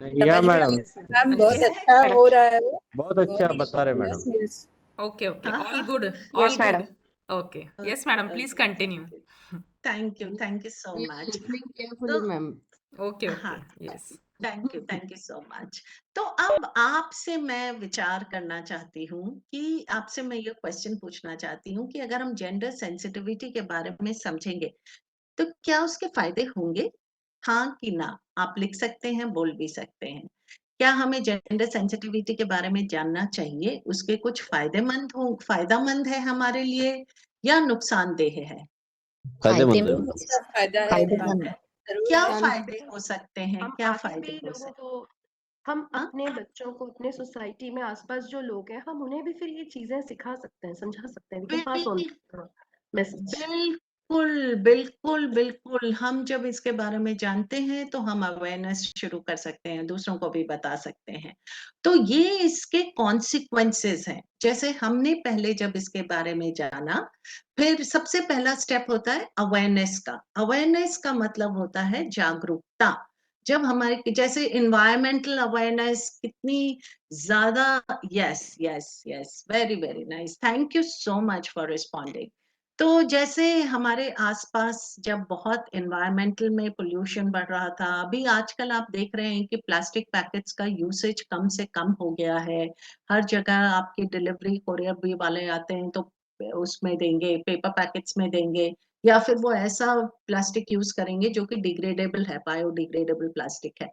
या मैडम, मैम बहुत Yes, अच्छा madam. हो रहा है वो। बहुत अच्छा बता रहे madam. Yes yes Okay, okay. हाँ, All हाँ, good. Yes, All good. madam. Okay. Yes, madam. Please continue. thank you so much. Listening तो carefully, ma'am. Okay, हाँ, okay. Yes. Thank you so much. तो अब आपसे मैं विचार करना चाहती हूँ कि आपसे मैं ये क्वेश्चन पूछना चाहती हूँ कि अगर हम जेंडर सेंसिटिविटी के बारे में समझेंगे तो क्या उसके फायदे होंगे? हाँ कि ना? आप लिख सकते हैं, बोल भी सकते हैं। क्या हमें जेंडर सेंसिटिविटी के बारे में जानना चाहिए? उसके कुछ फायदेमंद है हमारे लिए या नुकसानदेह है? फायदेमंद इसका फायदा है फायदेमंद जरूर क्या है। फायदे हो सकते हैं? हम क्या आगे फायदे भी हो लोगों सकते को, हम हाँ? अपने बच्चों को, अपने सोसाइटी में आसपास जो लोग हैं, हम उन्हें भी फिर ये चीजें सिखा सकते हैं, समझा सकते हैं। We can pass on. message. बिल्कुल, बिल्कुल, बिल्कुल। हम जब इसके बारे में जानते हैं तो हम अवेयरनेस शुरू कर सकते हैं, दूसरों को भी बता सकते हैं। तो ये इसके कॉन्सिक्वेंसेस हैं। जैसे हमने पहले जब इसके बारे में जाना, फिर सबसे पहला स्टेप होता है अवेयरनेस का। अवेयरनेस का मतलब होता है जागरूकता। जब हमारे जैसे एनवायरमेंटल अवेयरनेस कितनी ज़्यादा। Yes, yes, yes, very, very nice. Thank you so much for responding. तो जैसे हमारे आसपास जब बहुत एनवायरमेंटल में पोल्यूशन बढ़ रहा था, अभी आजकल आप देख रहे हैं कि प्लास्टिक पैकेट्स का यूसेज कम से कम हो गया है। हर जगह आपकी डिलीवरी कोरियर भी वाले आते हैं तो उसमें देंगे, पेपर पैकेट्स में देंगे, या फिर वो ऐसा प्लास्टिक यूज करेंगे जो कि डिग्रेडेबल है, बायोडिग्रेडेबल प्लास्टिक है।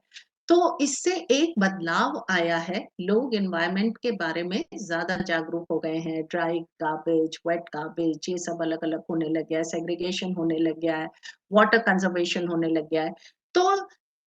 तो इससे एक बदलाव आया है, लोग एनवायरनमेंट के बारे में ज्यादा जागरूक हो गए हैं। ड्राई गार्बेज, वेट गार्बेज, ये सब अलग अलग होने लग गया है, सेग्रीगेशन होने लग गया है, वाटर कंजर्वेशन होने लग गया है। तो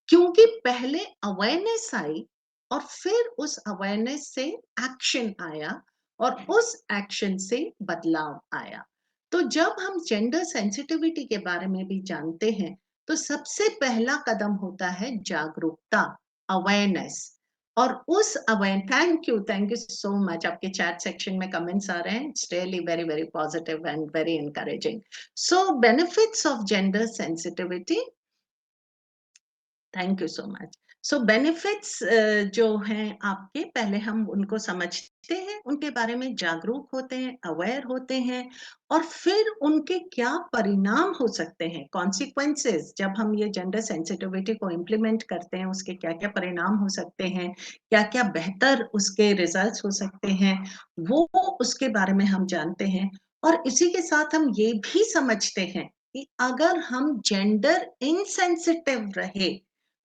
क्योंकि पहले अवेयरनेस आई और फिर उस अवेयरनेस से एक्शन आया और उस एक्शन से बदलाव आया। तो जब हम जेंडर सेंसिटिविटी के बारे में भी जानते हैं तो सबसे पहला कदम होता है जागरूकता, अवेयरनेस। और उस थैंक यू सो मच। आपके चैट सेक्शन में कमेंट्स आ रहे हैं, it's really very very positive and very encouraging. So benefits of gender sensitivity, thank you so much. So benefits जो हैं आपके, पहले हम उनको समझते हैं, उनके बारे में जागरूक होते हैं, अवेयर होते हैं, और फिर उनके क्या परिणाम हो सकते हैं, कॉन्सिक्वेंसेस। जब हम ये जेंडर सेंसिटिविटी को इम्प्लीमेंट करते हैं उसके क्या क्या परिणाम हो सकते हैं, क्या क्या बेहतर उसके रिजल्ट्स हो सकते हैं, वो उसके बारे में हम जानते हैं। और इसी के साथ हम ये भी समझते हैं कि अगर हम जेंडर इनसेंसिटिव रहे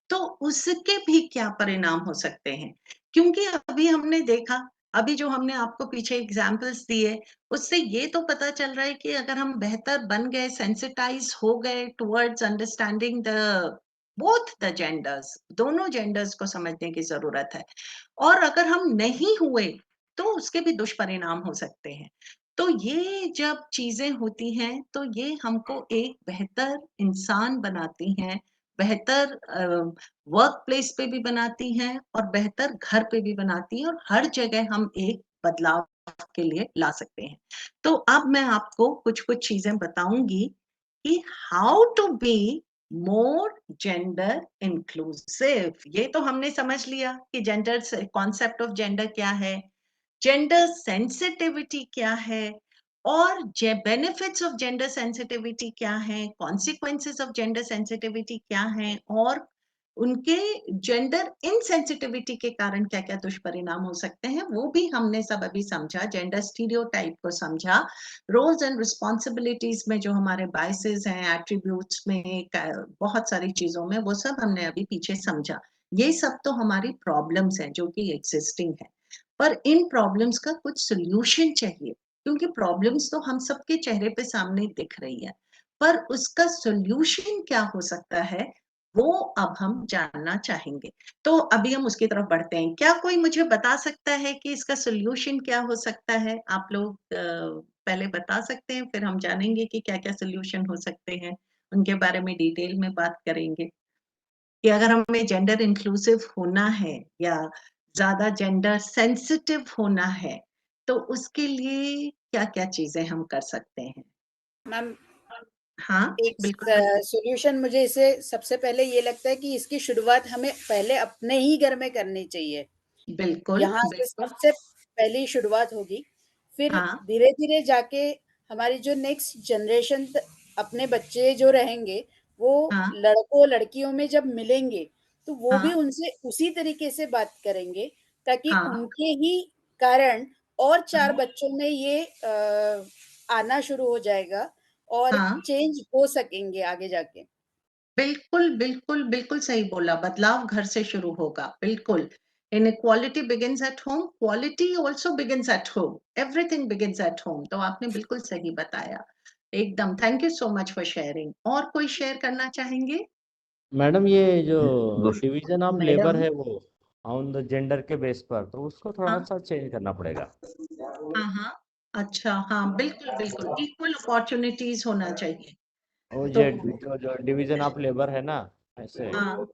तो उसके भी क्या परिणाम हो सकते हैं। क्योंकि अभी हमने देखा, अभी जो हमने आपको पीछे एग्जाम्पल्स दिए, उससे ये तो पता चल रहा है कि अगर हम बेहतर बन गए, सेंसिटाइज हो गए towards understanding the both the genders, दोनों जेंडर्स को समझने की जरूरत है। और अगर हम नहीं हुए तो उसके भी दुष्परिणाम हो सकते हैं। तो ये जब चीजें होती हैं तो ये हमको एक बेहतर इंसान बनाती हैं, बेहतर वर्क प्लेस पे भी बनाती हैं और बेहतर घर पे भी बनाती हैं, और हर जगह हम एक बदलाव के लिए ला सकते हैं। तो अब मैं आपको कुछ कुछ चीजें बताऊंगी कि how to be more gender inclusive. ये तो हमने समझ लिया कि जेंडर, कॉन्सेप्ट ऑफ जेंडर क्या है, जेंडर सेंसिटिविटी क्या है, और बेनिफिट्स ऑफ जेंडर सेंसिटिविटी क्या है, कॉन्सिक्वेंसेस ऑफ जेंडर सेंसिटिविटी क्या है, और उनके जेंडर इनसेंसिटिविटी के कारण क्या क्या दुष्परिणाम हो सकते हैं, वो भी हमने सब अभी समझा। जेंडर स्टीरियोटाइप को समझा, रोल्स एंड रिस्पॉन्सिबिलिटीज में जो हमारे बायसेस हैं, एट्रीब्यूट्स में, बहुत सारी चीजों में, वो सब हमने अभी पीछे समझा। ये सब तो हमारी प्रॉब्लम्स हैं जो कि एग्जिस्टिंग है, पर इन प्रॉब्लम्स का कुछ सोल्यूशन चाहिए। क्योंकि प्रॉब्लम्स तो हम सबके चेहरे पे सामने दिख रही है, पर उसका सोल्यूशन क्या हो सकता है वो अब हम जानना चाहेंगे। तो अभी हम उसकी तरफ बढ़ते हैं। क्या कोई मुझे बता सकता है कि इसका सोल्यूशन क्या हो सकता है? आप लोग पहले बता सकते हैं, फिर हम जानेंगे कि क्या क्या सोल्यूशन हो सकते हैं, उनके बारे में डिटेल में बात करेंगे कि अगर हमें जेंडर इंक्लूसिव होना है या ज्यादा जेंडर सेंसिटिव होना है तो उसके लिए क्या क्या चीजें हम कर सकते हैं। मैम हाँ, एक बिल्कुल बिल्कुल सॉल्यूशन मुझे इसे सबसे पहले ये लगता है कि इसकी शुरुआत हमें पहले अपने ही घर में करनी चाहिए। बिल्कुल यहाँ से बिल्कुल। सबसे पहली शुरुआत होगी, फिर हाँ धीरे-धीरे जाके हमारी जो नेक्स्ट जनरेशन अपने बच्चे जो रहेंगे, वो हाँ लड़कों-लड़कियों में जब मिलेंगे, तो वो भी हाँ उनसे उसी तरीके से बात करेंगे, ताकि हाँ उनके ही कारण और 4 हाँ बच्चों में ये आना शुरू हो जाएगा और हाँ, चेंज हो सकेंगे आगे जाके। बिल्कुल बिल्कुल बिल्कुल सही बोला। बदलाव घर से शुरू होगा, बिल्कुल। Inequality begins at home, quality also begins at home, everything begins at home. तो आपने बिल्कुल सही बताया, एकदम। Thank you so much for sharing. और कोई शेयर करना चाहेंगे? मैडम ये जो डिवीजन ऑफ लेबर मैडम। है वो ऑन द जेंडर के बेस पर, तो उसको थोड़ा हाँ सा चेंज करना पड़ेगा। हाँ हाँ अच्छा, हाँ, बिल्कुल, बिल्कुल, इक्वल अपॉर्चुनिटीज़ होना चाहिए। वो तो जो डिवीजन ऑफ लेबर है ना, ऐसे हाँ,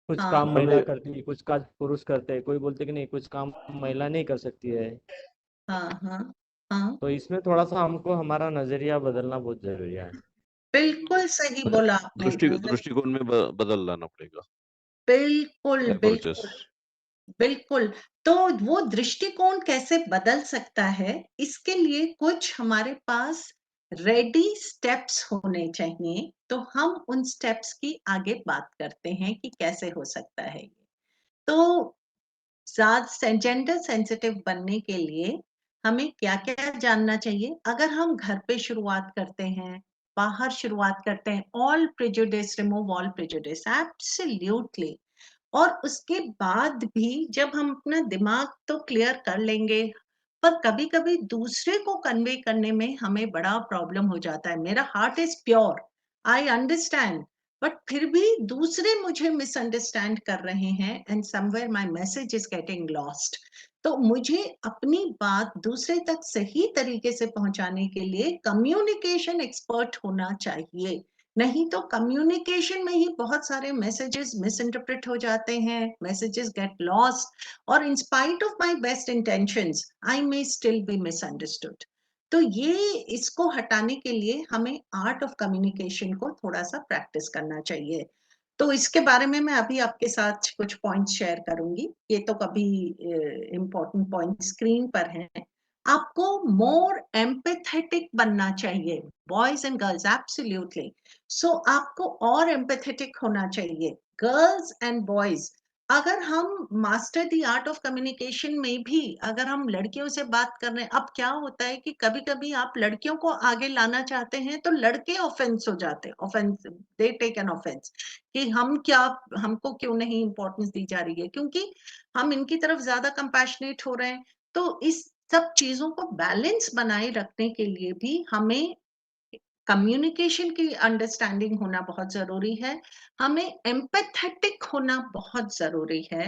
कुछ हाँ, काम महिला करती है, कुछ काम पुरुष करते हैं, कोई बोलते कि नहीं कुछ काम महिला नहीं कर सकती है। हाँ, हाँ, हाँ, तो इसमें थोड़ा सा हमको हमारा नजरिया बदलना बहुत जरूरी है। बिल्कुल सही बोला आपने। दृष्टिकोण में बदल लाना पड़ेगा, बिल्कुल, अप्रोचेस। बिल्कुल, बिल्कुल। तो वो दृष्टिकोण कैसे बदल सकता है, इसके लिए कुछ हमारे पास रेडी स्टेप्स होने चाहिए। तो हम उन स्टेप्स की आगे बात करते हैं कि कैसे हो सकता है ये। तो जेंडर सेंसिटिव बनने के लिए हमें क्या-क्या जानना चाहिए? अगर हम घर पे शुरुआत करते हैं, बाहर शुरुआत करते हैं, all prejudice, remove all prejudice, absolutely. और उसके बाद भी जब हम अपना दिमाग तो क्लियर कर लेंगे, पर कभी-कभी दूसरे को कन्वे करने में हमें बड़ा प्रॉब्लम हो जाता है। मेरा heart is pure, I understand, but फिर भी दूसरे मुझे मिसअंडरस्टैंड कर रहे हैं and somewhere my message is getting lost. तो मुझे अपनी बात दूसरे तक सही तरीके से पहुंचाने के लिए कम्युनिकेशन एक्सपर्ट होना चाहिए। नहीं तो कम्युनिकेशन में ही बहुत सारे मैसेजेस मिस इंटरप्रेट हो जाते हैं, मैसेजेस गेट लॉस्ट, और in spite of my best intentions I may still be misunderstood. तो ये इसको हटाने के लिए हमें आर्ट ऑफ कम्युनिकेशन को थोड़ा सा प्रैक्टिस करना चाहिए। तो इसके बारे में मैं अभी आपके साथ कुछ पॉइंट्स शेयर करूंगी। ये तो कभी इम्पोर्टेंट पॉइंट स्क्रीन पर हैं। आपको मोर एम्पैथेटिक बनना चाहिए, बॉयज एंड गर्ल्स, एब्सोल्युटली। सो आपको और एम्पैथेटिक होना चाहिए, गर्ल्स एंड बॉयज। अगर हम master the art of communication में भी अगर हम लड़कियों से बात कर रहे हैं, अब क्या होता है कि कभी-कभी आप लड़कियों को आगे लाना चाहते हैं तो लड़के ऑफेंस हो जाते हैं, offence, they take an offence कि हमको क्यों नहीं इंपॉर्टेंस दी जा रही है, क्योंकि हम इनकी तरफ ज्यादा कंपैशनेट हो रहे हैं। तो इस सब चीजों को बैलेंस बनाए रखने के लिए भी हमें कम्युनिकेशन की अंडरस्टैंडिंग होना बहुत जरूरी है, हमें एम्पैथेटिक होना बहुत जरूरी है,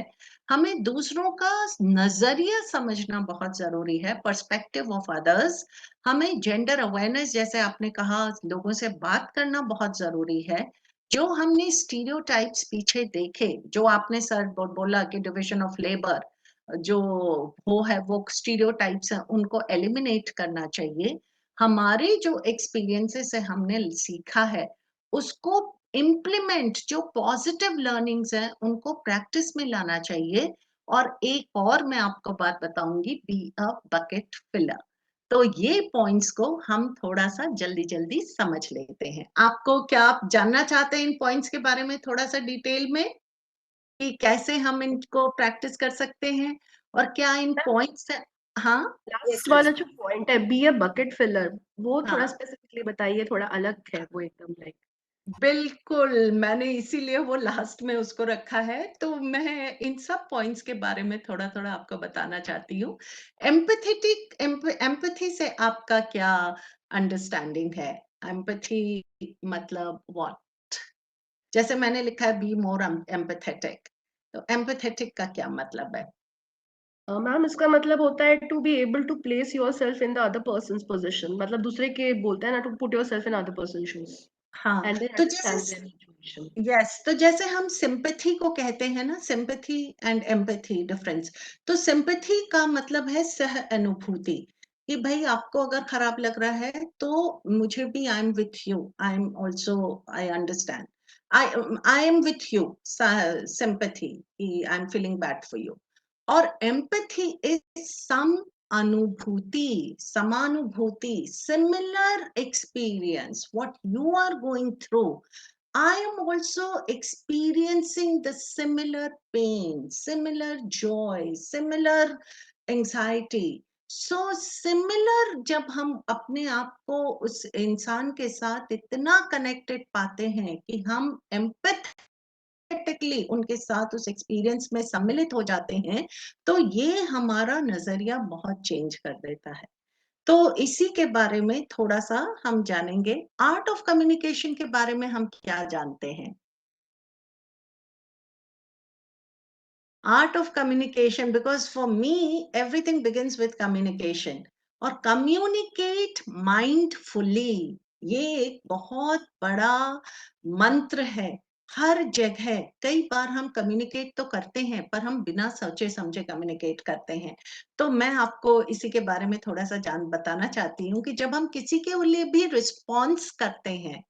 हमें दूसरों का नजरिया समझना बहुत जरूरी है, पर्सपेक्टिव ऑफ अदर्स। हमें जेंडर अवेयरनेस, जैसे आपने कहा, लोगों से बात करना बहुत जरूरी है। जो हमने स्टीरियोटाइप्स पीछे देखे, जो आपने सर बोला कि डिवीजन ऑफ लेबर, जो वो है, वो स्टीरियोटाइप्स हैं, उनको एलिमिनेट करना चाहिए। हमारे जो एक्सपीरियंसेस से हमने सीखा है, उसको इम्प्लीमेंट, जो पॉजिटिव लर्निंग्स हैं उनको प्रैक्टिस में लाना चाहिए। और एक और मैं आपको बात बताऊंगी, बी अ बकेट फिलर। तो ये पॉइंट्स को हम थोड़ा सा जल्दी जल्दी समझ लेते हैं। आपको क्या, आप जानना चाहते हैं इन पॉइंट्स के बारे में थोड़ा सा डिटेल में कि कैसे हम इनको प्रैक्टिस कर सकते हैं और क्या इन पॉइंट्स? हाँ, लास्ट वाला जो पॉइंट है, बी अ बकेट फिलर, वो थोड़ा हाँ, स्पेसिफिकली बताइए, थोड़ा अलग है वो एकदम, लाइक। बिल्कुल, मैंने इसीलिए वो लास्ट में उसको रखा है। तो मैं इन सब पॉइंट्स के बारे में थोड़ा-थोड़ा आपको बताना चाहती हूँ। एम्पैथी से आपका क्या अंडरस्टैंडिंग है? एम्पैथी मतलब व्हाट? जैसे मैंने लिखा है बी मोर एम्पैथेटिक, तो एम्पैथेटिक का क्या मतलब है? मैम, इसका मतलब होता है to be able to place yourself in the other person position, मतलब दूसरे के बोलते हैं ना, to put yourself in other person shoes हाँ, एंड देन तो जैसे अंडरस्टैंड देयर सिचुएशन। यस, तो जैसे हम सिंपैथी को कहते हैं ना, सिंपैथी एंड एम्पैथी डिफरेंस। तो सिंपैथी का मतलब है सह अनुभूति, कि भाई आपको अगर खराब लग रहा है तो मुझे भी, I am with you, I am also, I understand, I I am with you. Sympathy, I am feeling bad for you. और एम्पैथी इज सम अनुभूति, समानुभूति, similar experience, what you are going through, I am also experiencing the similar pain, similar joy, similar anxiety. So similar, जब हम अपने आप को उस इंसान के साथ इतना कनेक्टेड पाते हैं कि हम एम्पैथेटिकली उनके साथ उस एक्सपीरियंस में सम्मिलित हो जाते हैं, तो ये हमारा नजरिया बहुत चेंज कर देता है। तो इसी के बारे में थोड़ा-सा हम जानेंगे। आर्ट ऑफ कम्युनिकेशन के बारे में हम क्या जानते हैं? Art of communication, because for me everything begins with communication, और कम्युनिकेट माइंडफुली, ये एक बहुत बड़ा मंत्र है। हर जगह कई बार हम कम्युनिकेट तो करते हैं पर हम बिना सोचे समझे कम्युनिकेट करते हैं। तो मैं आपको इसी के बारे में थोड़ा सा बताना चाहती हूँ कि जब हम किसी के लिए भी रिस्पॉन्स करते हैं,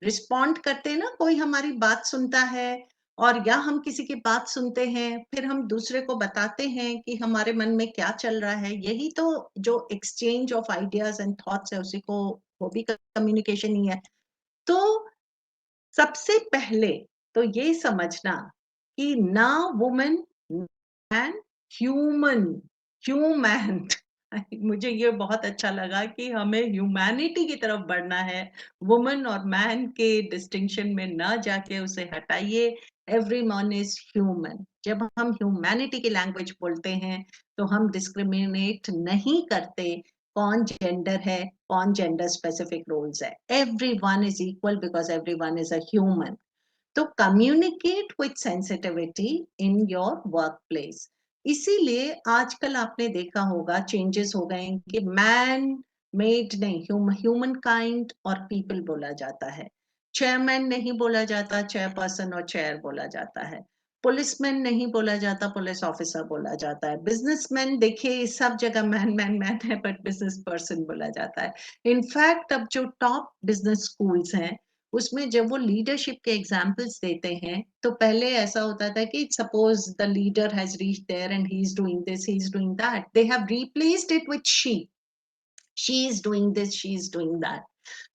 रिस्पॉन्ड करते हैं ना, कोई हमारी बात सुनता है और या हम किसी की बात सुनते हैं फिर हम दूसरे को बताते हैं कि हमारे मन में क्या चल रहा है, यही तो जो exchange of ideas and thoughts है, उसी को वो भी कम्युनिकेशन ही है। तो सबसे पहले तो ये समझना कि ना वुमन मैन, ह्यूमन, ह्यूमन मुझे ये बहुत अच्छा लगा कि हमें ह्यूमैनिटी की तरफ बढ़ना है। वुमन और मैन के डिस्टिंक्शन में ना जाके उसे हटाइए। Everyone is human. जब हम ह्यूमैनिटी की लैंग्वेज बोलते हैं तो हम डिस्क्रिमिनेट नहीं करते कौन जेंडर है, कौन जेंडर स्पेसिफिक रोल्स है। Everyone is equal because everyone is a human. तो communicate with sensitivity in your workplace. इसीलिए आजकल आपने देखा होगा चेंजेस हो गए कि मैन मेड नहीं, ह्यूमन काइंड और पीपल बोला जाता है। चेयरमैन नहीं बोला जाता, चेयरपर्सन और चेयर बोला जाता है। पुलिसमैन नहीं बोला जाता, पुलिस ऑफिसर बोला जाता है। बिजनेसमैन देखिए सब जगह मैन मैन मैन है, बट बिजनेस पर्सन बोला जाता है। इनफैक्ट अब जो टॉप बिजनेस स्कूल्स हैं उसमें जब वो लीडरशिप के एग्जाम्पल्स देते हैं तो पहले ऐसा होता था कि suppose the leader has reached there and he is doing this, he is doing that, they have replaced it with she is doing this, she is doing that.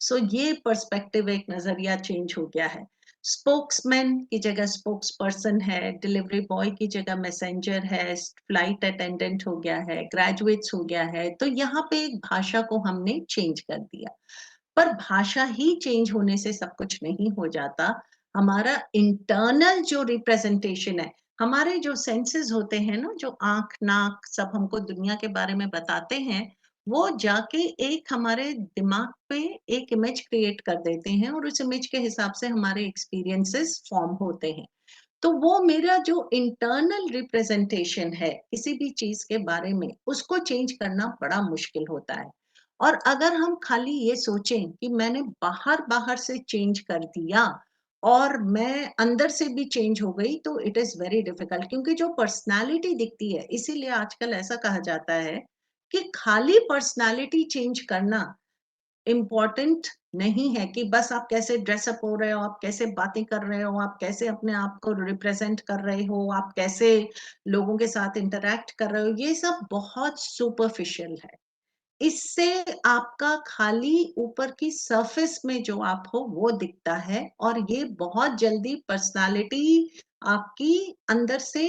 So ये पर्सपेक्टिव, एक नजरिया चेंज हो गया है। स्पोक्समैन की जगह स्पोक्स पर्सन है, डिलीवरी बॉय की जगह मैसेंजर है, फ्लाइट अटेंडेंट हो गया है, ग्रेजुएट्स हो गया है। तो यहाँ पे एक भाषा को हमने चेंज कर दिया। पर भाषा ही चेंज होने से सब कुछ नहीं हो जाता। हमारा इंटरनल जो रिप्रेजेंटेशन है, हमारे जो सेंसेस होते हैं ना, जो आंख नाक सब हमको दुनिया के बारे में बताते हैं, वो जाके एक हमारे दिमाग पे एक इमेज क्रिएट कर देते हैं और उस इमेज के हिसाब से हमारे एक्सपीरियंसेस फॉर्म होते हैं। तो वो मेरा जो इंटरनल रिप्रेजेंटेशन है किसी भी चीज के बारे में, उसको चेंज करना बड़ा मुश्किल होता है। और अगर हम खाली ये सोचें कि मैंने बाहर बाहर से चेंज कर दिया और मैं अंदर से भी चेंज हो गई, तो इट इज वेरी डिफिकल्ट। क्योंकि जो पर्सनालिटी दिखती है, इसीलिए आजकल ऐसा कहा जाता है कि खाली पर्सनालिटी चेंज करना इम्पोर्टेंट नहीं है कि बस आप कैसे ड्रेसअप हो रहे हो, आप कैसे बातें कर रहे हो, आप कैसे अपने आप को रिप्रेजेंट कर रहे हो, आप कैसे लोगों के साथ इंटरेक्ट कर रहे हो, ये सब बहुत सुपरफिशियल है। इससे आपका खाली ऊपर की सरफेस में जो आप हो वो दिखता है और ये बहुत जल्दी पर्सनालिटी आपकी अंदर से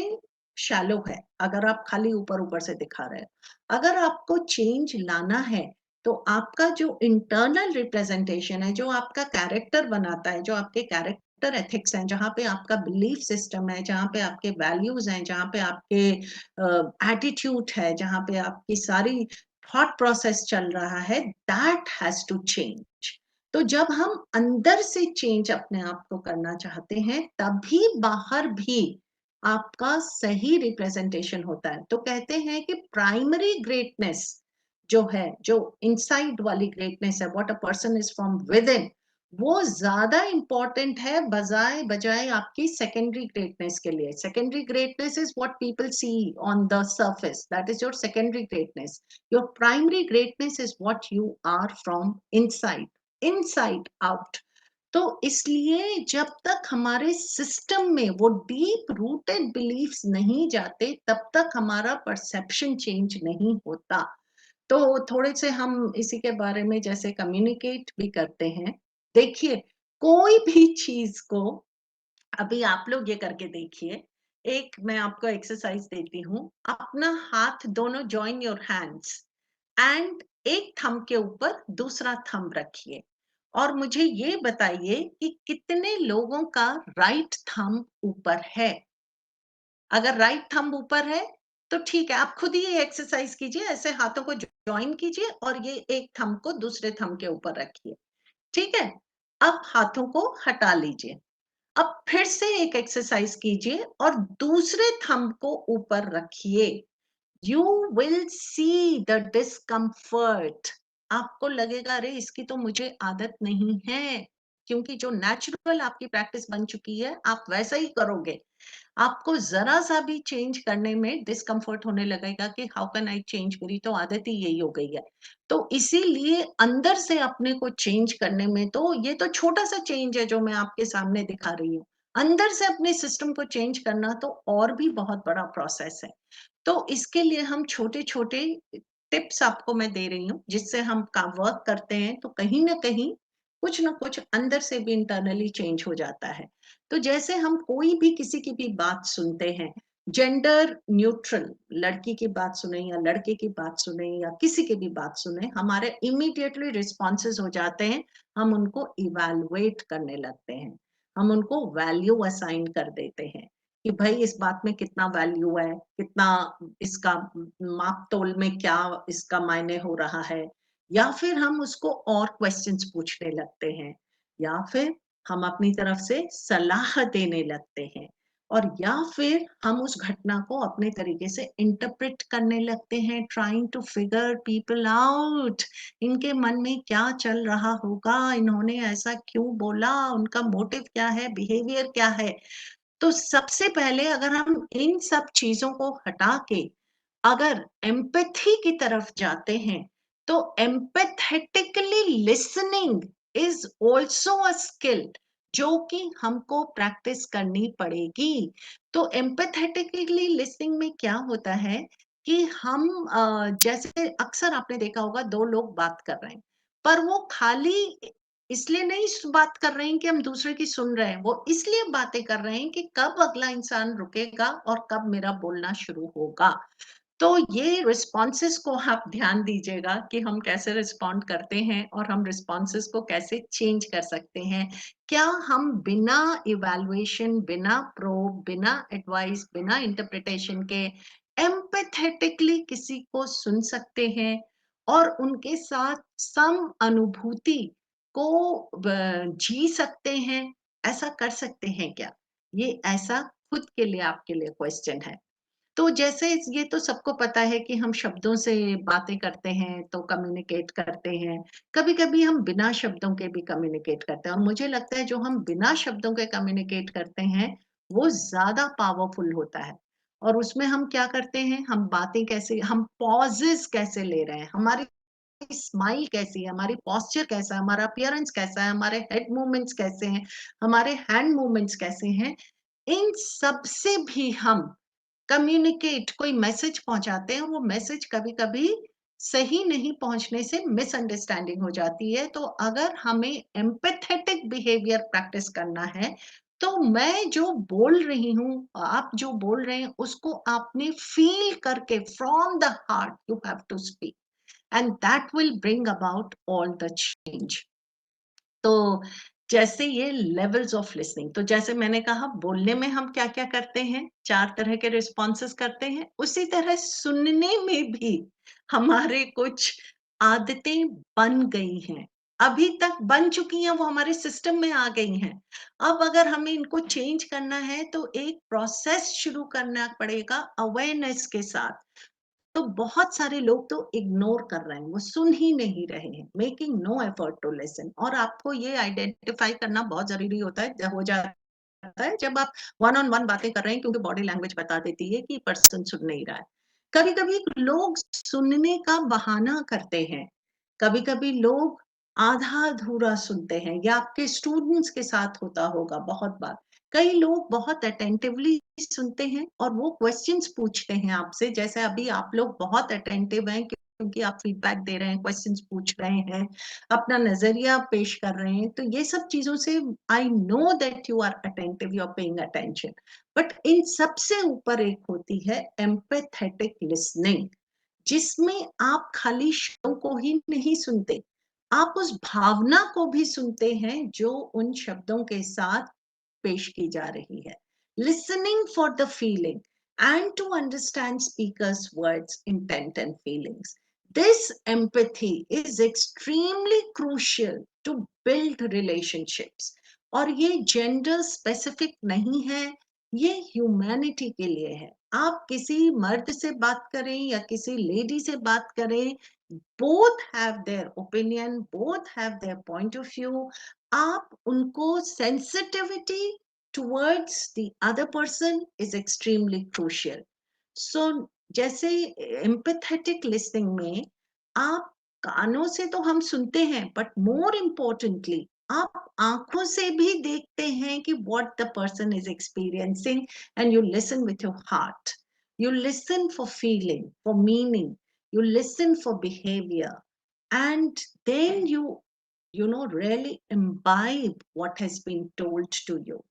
शैलो है अगर आप खाली ऊपर ऊपर से दिखा रहे हो। अगर आपको चेंज लाना है तो आपका जो इंटरनल रिप्रेजेंटेशन है, जो आपका कैरेक्टर बनाता है, जो आपके कैरेक्टर एथिक्स हैं, जहाँ पे आपका बिलीफ सिस्टम है, जहाँ पे आपके वैल्यूज हैं, जहाँ पे आपके एटीट्यूड है, जहाँ पे आपकी सारी थॉट प्रोसेस चल रहा है, दैट हैज टू चेंज। तो जब हम अंदर से चेंज अपने आप को करना चाहते हैं तभी बाहर भी आपका सही रिप्रेजेंटेशन होता है। तो कहते हैं कि प्राइमरी ग्रेटनेस जो है, जो इनसाइड वाली ग्रेटनेस है, what a person is from with in, वो ज्यादा इंपॉर्टेंट है बजाय बजाय आपकी सेकेंडरी ग्रेटनेस के लिए। Secondary greatness is what people see on the surface, that is your secondary greatness. Your primary greatness is what you are from inside, inside out. तो इसलिए जब तक हमारे सिस्टम में वो डीप रूटेड बिलीफ्स नहीं जाते तब तक हमारा परसेप्शन चेंज नहीं होता। तो थोड़े से हम इसी के बारे में जैसे कम्युनिकेट भी करते हैं। देखिए कोई भी चीज को, अभी आप लोग ये करके देखिए, एक मैं आपको एक्सरसाइज देती हूँ। अपना हाथ दोनों जॉइन योर हैंड्स एंड एक थंब के ऊपर दूसरा थंब रखिए और मुझे ये बताइए कि कितने लोगों का राइट थंब ऊपर है। अगर राइट थंब ऊपर है तो ठीक है, आप खुद ही ये एक्सरसाइज कीजिए, ऐसे हाथों को ज्वाइन कीजिए और ये एक थंब को दूसरे थंब के ऊपर रखिए। ठीक है, अब हाथों को हटा लीजिए। अब फिर से एक एक्सरसाइज कीजिए और दूसरे थंब को ऊपर रखिए। you will see the discomfort. आपको लगेगा अरे इसकी तो मुझे आदत नहीं है, क्योंकि जो नेचुरल आपकी प्रैक्टिस बन चुकी है आप वैसा ही करोगे। आपको जरा सा भी चेंज करने में डिस्कम्फर्ट होने लगेगा कि हाउ कैन आई चेंज, मेरी तो आदत ही यही हो गई है। तो इसीलिए अंदर से अपने को चेंज करने में, तो ये तो छोटा सा चेंज है जो मैं आपके सामने दिखा रही हूँ, अंदर से अपने सिस्टम को चेंज करना तो और भी बहुत बड़ा प्रोसेस है। तो इसके लिए हम छोटे छोटे टिप्स आपको मैं दे रही हूँ, जिससे हम का वर्क करते हैं तो कहीं ना कहीं कुछ ना कुछ अंदर से भी इंटरनली चेंज हो जाता है। तो जैसे हम कोई भी किसी की भी बात सुनते हैं, जेंडर न्यूट्रल, लड़की की बात सुने या लड़के की बात सुने या किसी की भी बात सुने, हमारे इमीडिएटली रिस्पॉन्सेज हो जाते हैं। हम उनको इवैल्युएट करने लगते हैं, हम उनको वैल्यू असाइन कर देते हैं कि भाई इस बात में कितना वैल्यू है, कितना इसका माप तोल में क्या इसका मायने हो रहा है। या फिर हम उसको और क्वेश्चंस पूछने लगते हैं, या फिर हम अपनी तरफ से सलाह देने लगते हैं, और या फिर हम उस घटना को अपने तरीके से इंटरप्रेट करने लगते हैं, trying to figure people out. इनके मन में क्या चल रहा होगा, इन्होंने ऐसा क्यों बोला, उनका मोटिव क्या है, बिहेवियर क्या है। तो सबसे पहले अगर हम इन सब चीजों को हटा के अगर एम्पैथी की तरफ जाते हैं, तो empathetically listening is also a skill जो कि हमको प्रैक्टिस करनी पड़ेगी। तो एम्पैथेटिकली लिसनिंग में क्या होता है कि हम जैसे अक्सर आपने देखा होगा दो लोग बात कर रहे हैं, पर वो खाली इसलिए नहीं बात कर रहे हैं कि हम दूसरे की सुन रहे हैं, वो इसलिए बातें कर रहे हैं कि कब अगला इंसान रुकेगा और कब मेरा बोलना शुरू होगा। तो ये रिस्पॉन्सेस को आप ध्यान दीजिएगा कि हम कैसे रिस्पॉन्ड करते हैं और हम रिस्पॉन्सेस को कैसे चेंज कर सकते हैं। क्या हम बिना इवैल्यूएशन, बिना प्रोब, बिना एडवाइस, बिना इंटरप्रिटेशन के एम्पैथेटिकली किसी को सुन सकते हैं और उनके साथ सम अनुभूति को जी सकते हैं? ऐसा कर सकते हैं क्या? ये ऐसा खुद के लिए आपके लिए क्वेश्चन है। तो जैसे ये तो सबको पता है कि हम शब्दों से बातें करते हैं तो कम्युनिकेट करते हैं, कभी-कभी हम बिना शब्दों के भी कम्युनिकेट करते हैं, और मुझे लगता है जो हम बिना शब्दों के कम्युनिकेट करते हैं वो ज्यादा पावरफुल होता है। और उसमें हम क्या करते हैं, हम बातें कैसे, हम पॉजेस कैसे ले रहे हैं, हमारी स्माइल कैसी है, हमारी पोस्चर कैसा है, हमारा अपीयरेंस कैसा है, हमारे हेड मूवमेंट्स कैसे हैं, हमारे हैंड मूवमेंट्स कैसे हैं, इन सब से भी हम कम्युनिकेट, कोई मैसेज पहुंचाते हैं, वो मैसेज कभी-कभी सही नहीं पहुंचने से मिसअंडरस्टैंडिंग हो जाती है। तो अगर हमें एम्पैथेटिक बिहेवियर प्रैक्टिस करना है, तो मैं जो बोल रही हूँ, आप जो बोल रहे हैं, उसको आपने फील करके from the heart you have to speak, and that will bring about all the change. तो जैसे ये लेवल्स ऑफ लिसनिंग, तो जैसे मैंने कहा बोलने में हम क्या क्या करते हैं, 4 तरह के रिस्पॉन्सेस करते हैं, उसी तरह सुनने में भी हमारे कुछ आदतें बन गई हैं, अभी तक बन चुकी हैं, वो हमारे सिस्टम में आ गई हैं। अब अगर हमें इनको चेंज करना है तो एक प्रोसेस शुरू करना पड़ेगा अवेयरनेस के साथ। तो बहुत सारे लोग तो इग्नोर कर रहे हैं, वो सुन ही नहीं रहे हैं, making no effort to listen. और आपको ये आइडेंटिफाई करना बहुत जरूरी होता है, जब हो जाता है जब आप वन ऑन वन बातें कर रहे हैं, क्योंकि बॉडी लैंग्वेज बता देती है कि पर्सन सुन नहीं रहा है। कभी कभी लोग सुनने का बहाना करते हैं, कभी कभी लोग आधा अधूरा सुनते हैं, या आपके स्टूडेंट्स के साथ होता होगा बहुत बार। कई लोग बहुत अटेंटिवली सुनते हैं और वो क्वेश्चंस पूछते हैं आपसे, जैसे अभी आप लोग बहुत अटेंटिव हैं क्योंकि आप फीडबैक दे रहे हैं, क्वेश्चंस पूछ रहे हैं, अपना नजरिया पेश कर रहे हैं। तो ये सब चीजों से I know that you are attentive, you are paying attention. But इन सबसे ऊपर एक होती है एम्पैथेटिक लिसनिंग, जिसमें आप खाली शब्दों को ही नहीं सुनते, आप उस भावना को भी सुनते हैं जो उन शब्दों के साथ पेश की जा रही है। Listening for the feeling and to understand speakers' words, intent and feelings. This empathy is extremely crucial to build relationships. और ये जेंडर स्पेसिफिक नहीं है, ये ह्यूमैनिटी के लिए है। आप किसी मर्द से बात करें या किसी लेडी से बात करें, both have their opinion, both have their point of view. आप उनको sensitivity towards the other person is extremely crucial. So जैसे empathetic listening में आप कानों से तो हम सुनते हैं, but more importantly आप आंखों से भी देखते हैं कि what the person is experiencing, and you listen with your heart. You listen for feeling, for meaning. You listen for behavior, and then you really imbibe what has been told to you.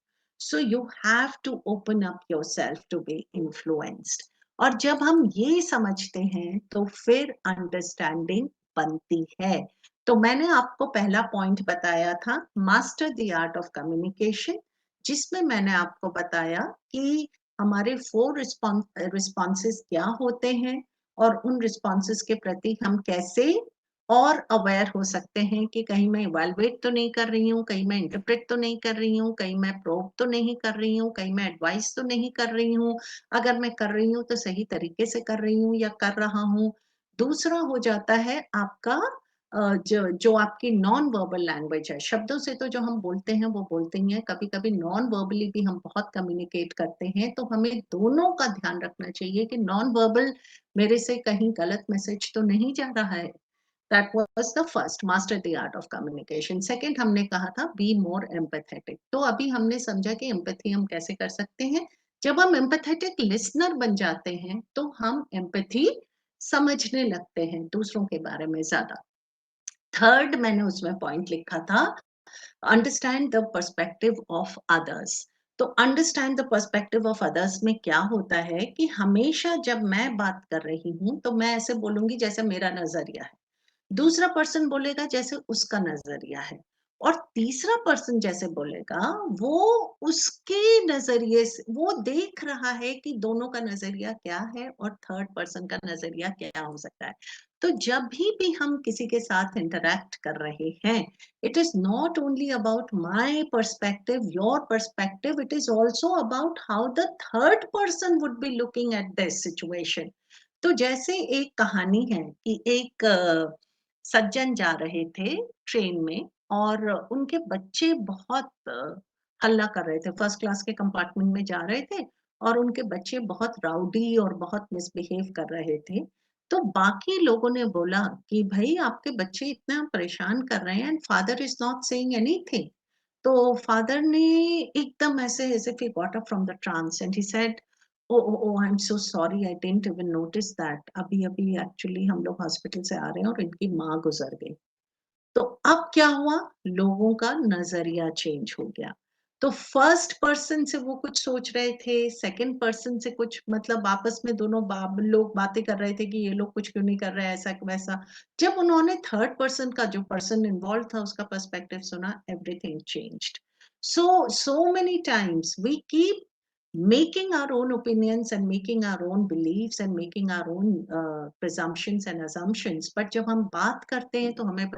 So you have to open up yourself to be influenced. और जब हम ये समझते हैं तो फिर अंडरस्टैंडिंग बनती है. तो मैंने आपको पहला पॉइंट बताया था, master the art of communication, जिसमें मैंने आपको बताया कि हमारे 4 रिस्पॉन्सेस क्या होते हैं और उन रिस्पॉन्सेस के प्रति हम कैसे और अवेयर हो सकते हैं कि कहीं मैं इवैल्यूएट तो नहीं कर रही हूँ, कहीं मैं इंटरप्रेट तो नहीं कर रही हूँ, कहीं मैं प्रोब तो नहीं कर रही हूँ, कहीं मैं एडवाइस तो नहीं कर रही हूँ. अगर मैं कर रही हूँ तो सही तरीके से कर रही हूँ या कर रहा हूँ. दूसरा हो जाता है आपका जो आपकी नॉन वर्बल लैंग्वेज है. शब्दों से तो जो हम बोलते हैं वो बोलते ही हैं, कभी कभी नॉन वर्बली भी हम बहुत कम्युनिकेट करते हैं. तो हमें दोनों का ध्यान रखना चाहिए कि नॉन वर्बल मेरे से कहीं गलत मैसेज तो नहीं जा रहा है. That was the first, master the art of communication. Second हमने कहा था be more empathetic. तो अभी हमने समझा कि empathy हम कैसे कर सकते हैं. जब हम empathetic listener बन जाते हैं तो हम empathy समझने लगते हैं दूसरों के बारे में ज्यादा. थर्ड मैंने उसमें पॉइंट लिखा था, understand the perspective of others. तो understand the perspective of others में क्या होता है कि हमेशा जब मैं बात कर रही हूँ तो मैं ऐसे बोलूंगी जैसे मेरा नजरिया है, दूसरा पर्सन बोलेगा जैसे उसका नजरिया है, और तीसरा पर्सन जैसे बोलेगा वो उसके नजरिए से वो देख रहा है कि दोनों का नजरिया क्या है और थर्ड पर्सन का नजरिया क्या हो सकता है. तो जब भी हम किसी के साथ इंटरैक्ट कर रहे हैं, it is not only about my perspective, your perspective, it is also about how the third person would be looking at this situation. तो जैसे एक कहानी है कि एक सज्जन जा रहे थे ट्रेन में और उनके बच्चे बहुत हल्ला कर रहे थे. फर्स्ट क्लास के कंपार्टमेंट में जा रहे थे और उनके बच्चे बहुत राउडी और बहुत मिसबिहेव कर रहे थे. तो बाकी लोगों ने बोला कि भाई आपके बच्चे इतना परेशान कर रहे हैं and father is not saying anything. तो फादर ने एकदम ऐसे as if he got up from the trance and he said, oh, I'm so sorry, I didn't even notice that. अभी एक्चुअली हम लोग हॉस्पिटल से आ रहे हैं और इनकी माँ गुजर गई. तो अब क्या हुआ, लोगों का नजरिया चेंज हो गया. तो फर्स्ट पर्सन से वो कुछ सोच रहे थे, सेकंड पर्सन से कुछ, मतलब आपस में दोनों लोग बातें कर रहे थे कि ये लोग कुछ क्यों नहीं कर रहे हैं ऐसा वैसा. जब उन्होंने थर्ड पर्सन का, जो पर्सन इन्वॉल्व था, उसका पर्सपेक्टिव सुना, everything changed. so many times we keep making our own opinions and making our own beliefs and making our own presumptions and assumptions, but जब हम बात करते हैं तो हमें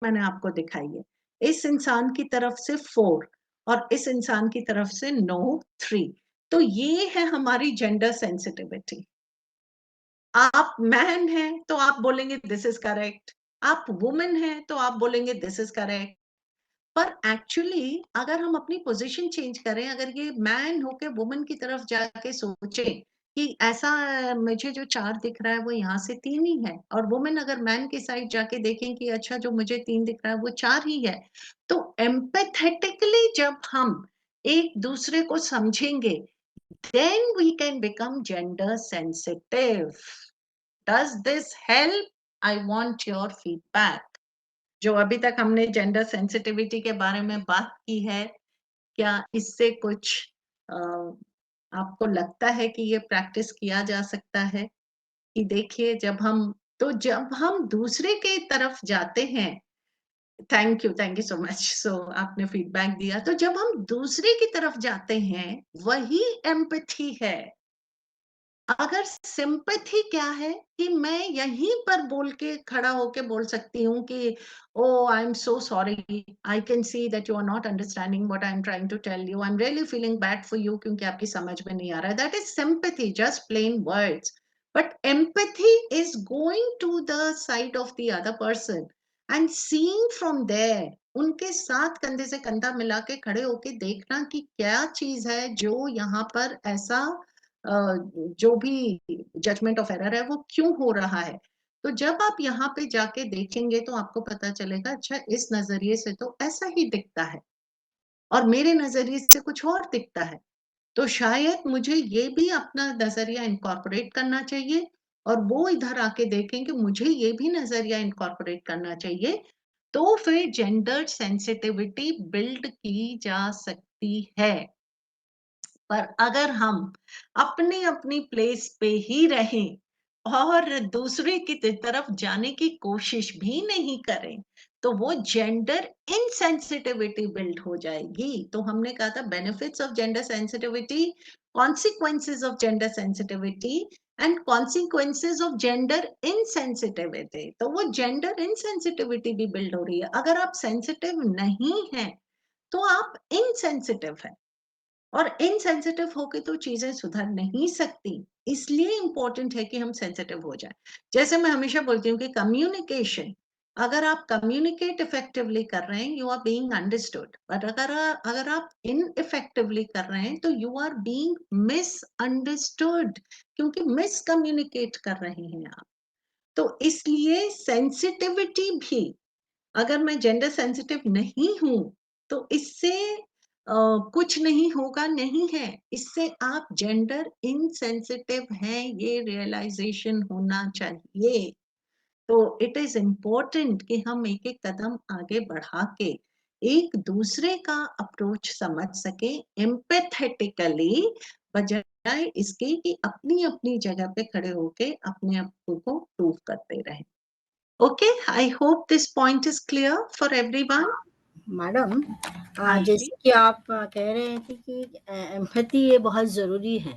मैंने आपको दिखाई है, इस इंसान की तरफ से 4 और इस इंसान की तरफ से नो 3. तो ये है हमारी जेंडर सेंसिटिविटी. आप मैन हैं तो आप बोलेंगे दिस इज करेक्ट, आप वुमेन हैं तो आप बोलेंगे दिस इज करेक्ट. पर एक्चुअली अगर हम अपनी पोजीशन चेंज करें, अगर ये मैन होके वुमेन की तरफ जाके सोचे कि ऐसा मुझे जो 4 दिख रहा है वो यहाँ से 3 ही है, और वुमेन अगर मैन के साइड जाके देखें कि अच्छा जो मुझे 3 दिख रहा है वो 4 ही है, तो एम्पैथेटिकली जब हम एक दूसरे को समझेंगे, then we can become gender sensitive. Does this help? I want your feedback. जो अभी तक हमने जेंडर सेंसिटिविटी के बारे में बात की है, क्या इससे कुछ आपको लगता है कि ये प्रैक्टिस किया जा सकता है? कि देखिए जब हम दूसरे के तरफ जाते हैं, थैंक यू सो मच. सो आपने फीडबैक दिया. तो जब हम दूसरे की तरफ जाते हैं वही एम्पैथी है. अगर सिंपैथी क्या है कि मैं यहीं पर बोल के खड़ा होके बोल सकती हूँ कि oh I am so sorry, I can see that you are not understanding what I am trying to tell you, I am really feeling bad for you, क्योंकि आपकी समझ में नहीं आ रहा है. That is sympathy, just plain words. But empathy is going to the side of the other person and seeing from there, उनके साथ कंधे से कंधा मिला के खड़े होके देखना कि क्या चीज है जो यहाँ पर ऐसा जो भी जजमेंट ऑफ एरर है वो क्यों हो रहा है. तो जब आप यहाँ पे जाके देखेंगे तो आपको पता चलेगा अच्छा इस नजरिए से तो ऐसा ही दिखता है और मेरे नजरिए से कुछ और दिखता है, तो शायद मुझे ये भी अपना नजरिया इनकॉर्पोरेट करना चाहिए और वो इधर आके देखें कि मुझे ये भी नजरिया इनकॉर्पोरेट करना चाहिए. तो फिर जेंडर सेंसिटिविटी बिल्ड की जा सकती है. पर अगर हम अपनी अपनी प्लेस पे ही रहें और दूसरे की तरफ जाने की कोशिश भी नहीं करें तो वो जेंडर इनसेंसिटिविटी बिल्ड हो जाएगी. तो हमने कहा था benefits of gender sensitivity, consequences of gender sensitivity and consequences of gender insensitivity. तो वो जेंडर इनसेंसिटिविटी भी बिल्ड हो रही है. अगर आप सेंसिटिव नहीं हैं तो आप इनसेंसिटिव हैं और इनसेंसिटिव होके तो चीजें सुधर नहीं सकती. इसलिए इंपॉर्टेंट है कि हम सेंसिटिव हो जाएं. जैसे मैं हमेशा बोलती हूँ कि कम्युनिकेशन, अगर आप कम्युनिकेट इफेक्टिवली कर रहे हैं you are being understood, but अगर आप इनइफेक्टिवली कर रहे हैं तो यू आर बीइंग मिसअंडरस्टूड, क्योंकि मिस कम्युनिकेट कर रहे हैं आप. तो इसलिए सेंसिटिविटी भी, अगर मैं जेंडर सेंसिटिव नहीं हूं तो इससे कुछ नहीं होगा नहीं है, इससे आप जेंडर इनसेंसिटिव हैं ये रियलाइजेशन होना चाहिए. तो इट इज इम्पोर्टेंट कि हम एक एक कदम आगे बढ़ा के एक दूसरे का अप्रोच समझ सके एम्पैथेटिकली, बजाय इसके कि अपनी अपनी जगह पे खड़े होके अपने आप को प्रूव करते रहे. Okay, I hope this point is clear for everyone. Madam हाँ जी. जैसे कि आप कह रहे थे कि एम्पैथी ये बहुत ज़रूरी है,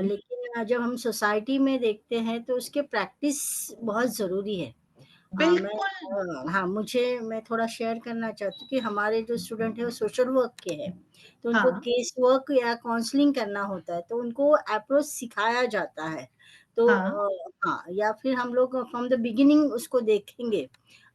लेकिन जब हम सोसाइटी में देखते हैं तो उसके प्रैक्टिस बहुत ज़रूरी है. बिल्कुल. हाँ, मैं थोड़ा शेयर करना चाहती हूँ कि हमारे जो स्टूडेंट हैं वो सोशल वर्क के हैं, तो उनको हाँ. केस वर्क या काउंसलिंग करना होता है, तो उनको अप्रोच सिखाया जाता है. तो हाँ. हाँ, या फिर हम लोग फ्रॉम द बिगिनिंग उसको देखेंगे.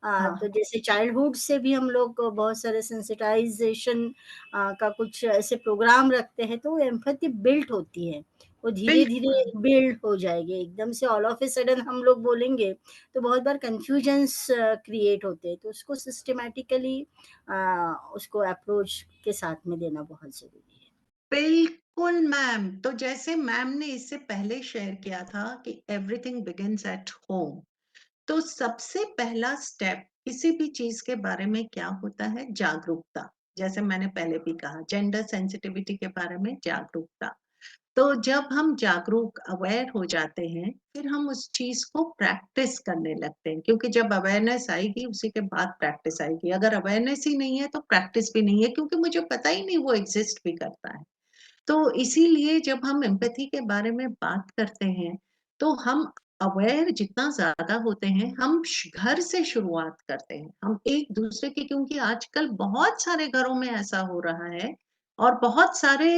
हाँ. तो जैसे चाइल्डहुड से भी हम लोग बहुत सारे सेंसिटाइजेशन का कुछ ऐसे प्रोग्राम रखते हैं, तो एम्पैथी बिल्ड होती है. वो धीरे-धीरे बिल्कुल. बिल्ड हो जाएगी. एकदम से ऑल ऑफ अ सडन हम लोग बोलेंगे तो बहुत बार कन्फ्यूजन्स क्रिएट होते हैं, तो उसको सिस्टमैटिकली उसको अप्रोच के साथ में देना बहुत ज़रूरी है. बिल्कुल मैम. तो जैसे मैम ने इससे पहले शेयर किया था कि एवरीथिंग बिगिंस एट होम, तो सबसे पहला स्टेप किसी भी चीज के बारे में क्या होता है? जागरूकता. जैसे मैंने पहले भी कहा जेंडर सेंसिटिविटी के बारे में जागरूकता. तो जब हम जागरूक अवेयर हो जाते हैं फिर हम उस चीज को प्रैक्टिस करने लगते हैं, क्योंकि जब अवेयरनेस आएगी उसी के बाद प्रैक्टिस आएगी. अगर अवेयरनेस ही नहीं है तो प्रैक्टिस भी नहीं है, क्योंकि मुझे पता ही नहीं वो एग्जिस्ट भी करता है. तो इसीलिए जब हम एम्पैथी के बारे में बात करते हैं तो हम अवेयर जितना ज्यादा होते हैं हम घर से शुरुआत करते हैं, हम एक दूसरे के, क्योंकि आजकल बहुत सारे घरों में ऐसा हो रहा है और बहुत सारे,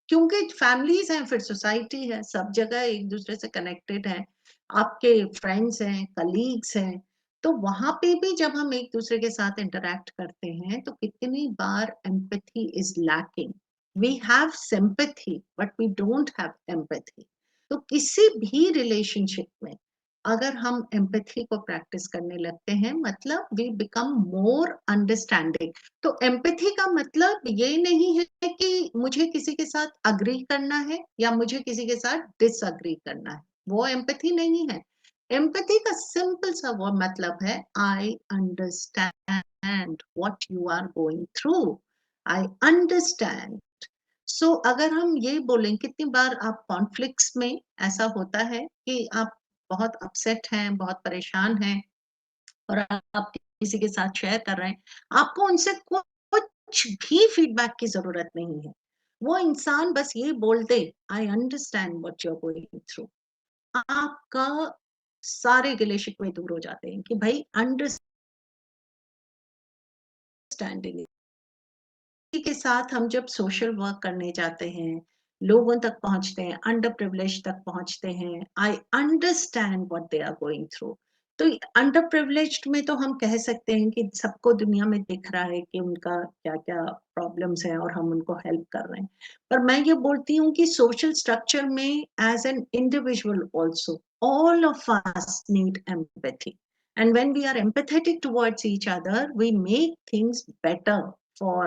क्योंकि फैमिलीज हैं फिर सोसाइटी है, सब जगह एक दूसरे से कनेक्टेड है, आपके फ्रेंड्स हैं, कलीग्स हैं, तो वहां पे भी जब हम एक दूसरे के साथ इंटरेक्ट करते हैं तो कितनी बार empathy is lacking. We have sympathy, but we don't have empathy. तो किसी भी रिलेशनशिप में अगर हम एम्पैथी को प्रैक्टिस करने लगते हैं मतलब वी बिकम मोर अंडरस्टैंडिंग. तो एम्पैथी का मतलब ये नहीं है कि मुझे किसी के साथ अग्री करना है या मुझे किसी के साथ डिसअग्री करना है, वो एम्पैथी नहीं है. एम्पैथी का सिंपल सा वो मतलब है I understand what you are going through, I understand. So अगर हम ये बोलें, कितनी बार आप कॉन्फ्लिक्ट्स में ऐसा होता है कि आप बहुत अपसेट हैं, बहुत परेशान हैं और आप किसी के साथ शेयर कर रहे हैं, आपको उनसे कुछ भी फीडबैक की जरूरत नहीं है, वो इंसान बस ये बोल दे, I understand what you are going through, आपका सारे गिले शिकवे दूर हो जाते हैं कि भाई अंडरस्टैंडिंग के साथ हम जब सोशल वर्क करने जाते हैं, लोगों तक पहुंचते हैं, अंडर प्रिविलेज तक पहुंचते हैं, I understand what they are going through. तो अंडर प्रिविलेज्ड में तो हम कह सकते हैं कि सबको दुनिया में दिख रहा है कि उनका क्या क्या प्रॉब्लम्स हैं और हम उनको हेल्प कर रहे हैं। पर मैं ये बोलती हूँ कि सोशल स्ट्रक्चर में as an individual also all of us need empathy, and when we are empathetic towards each other, we make things better for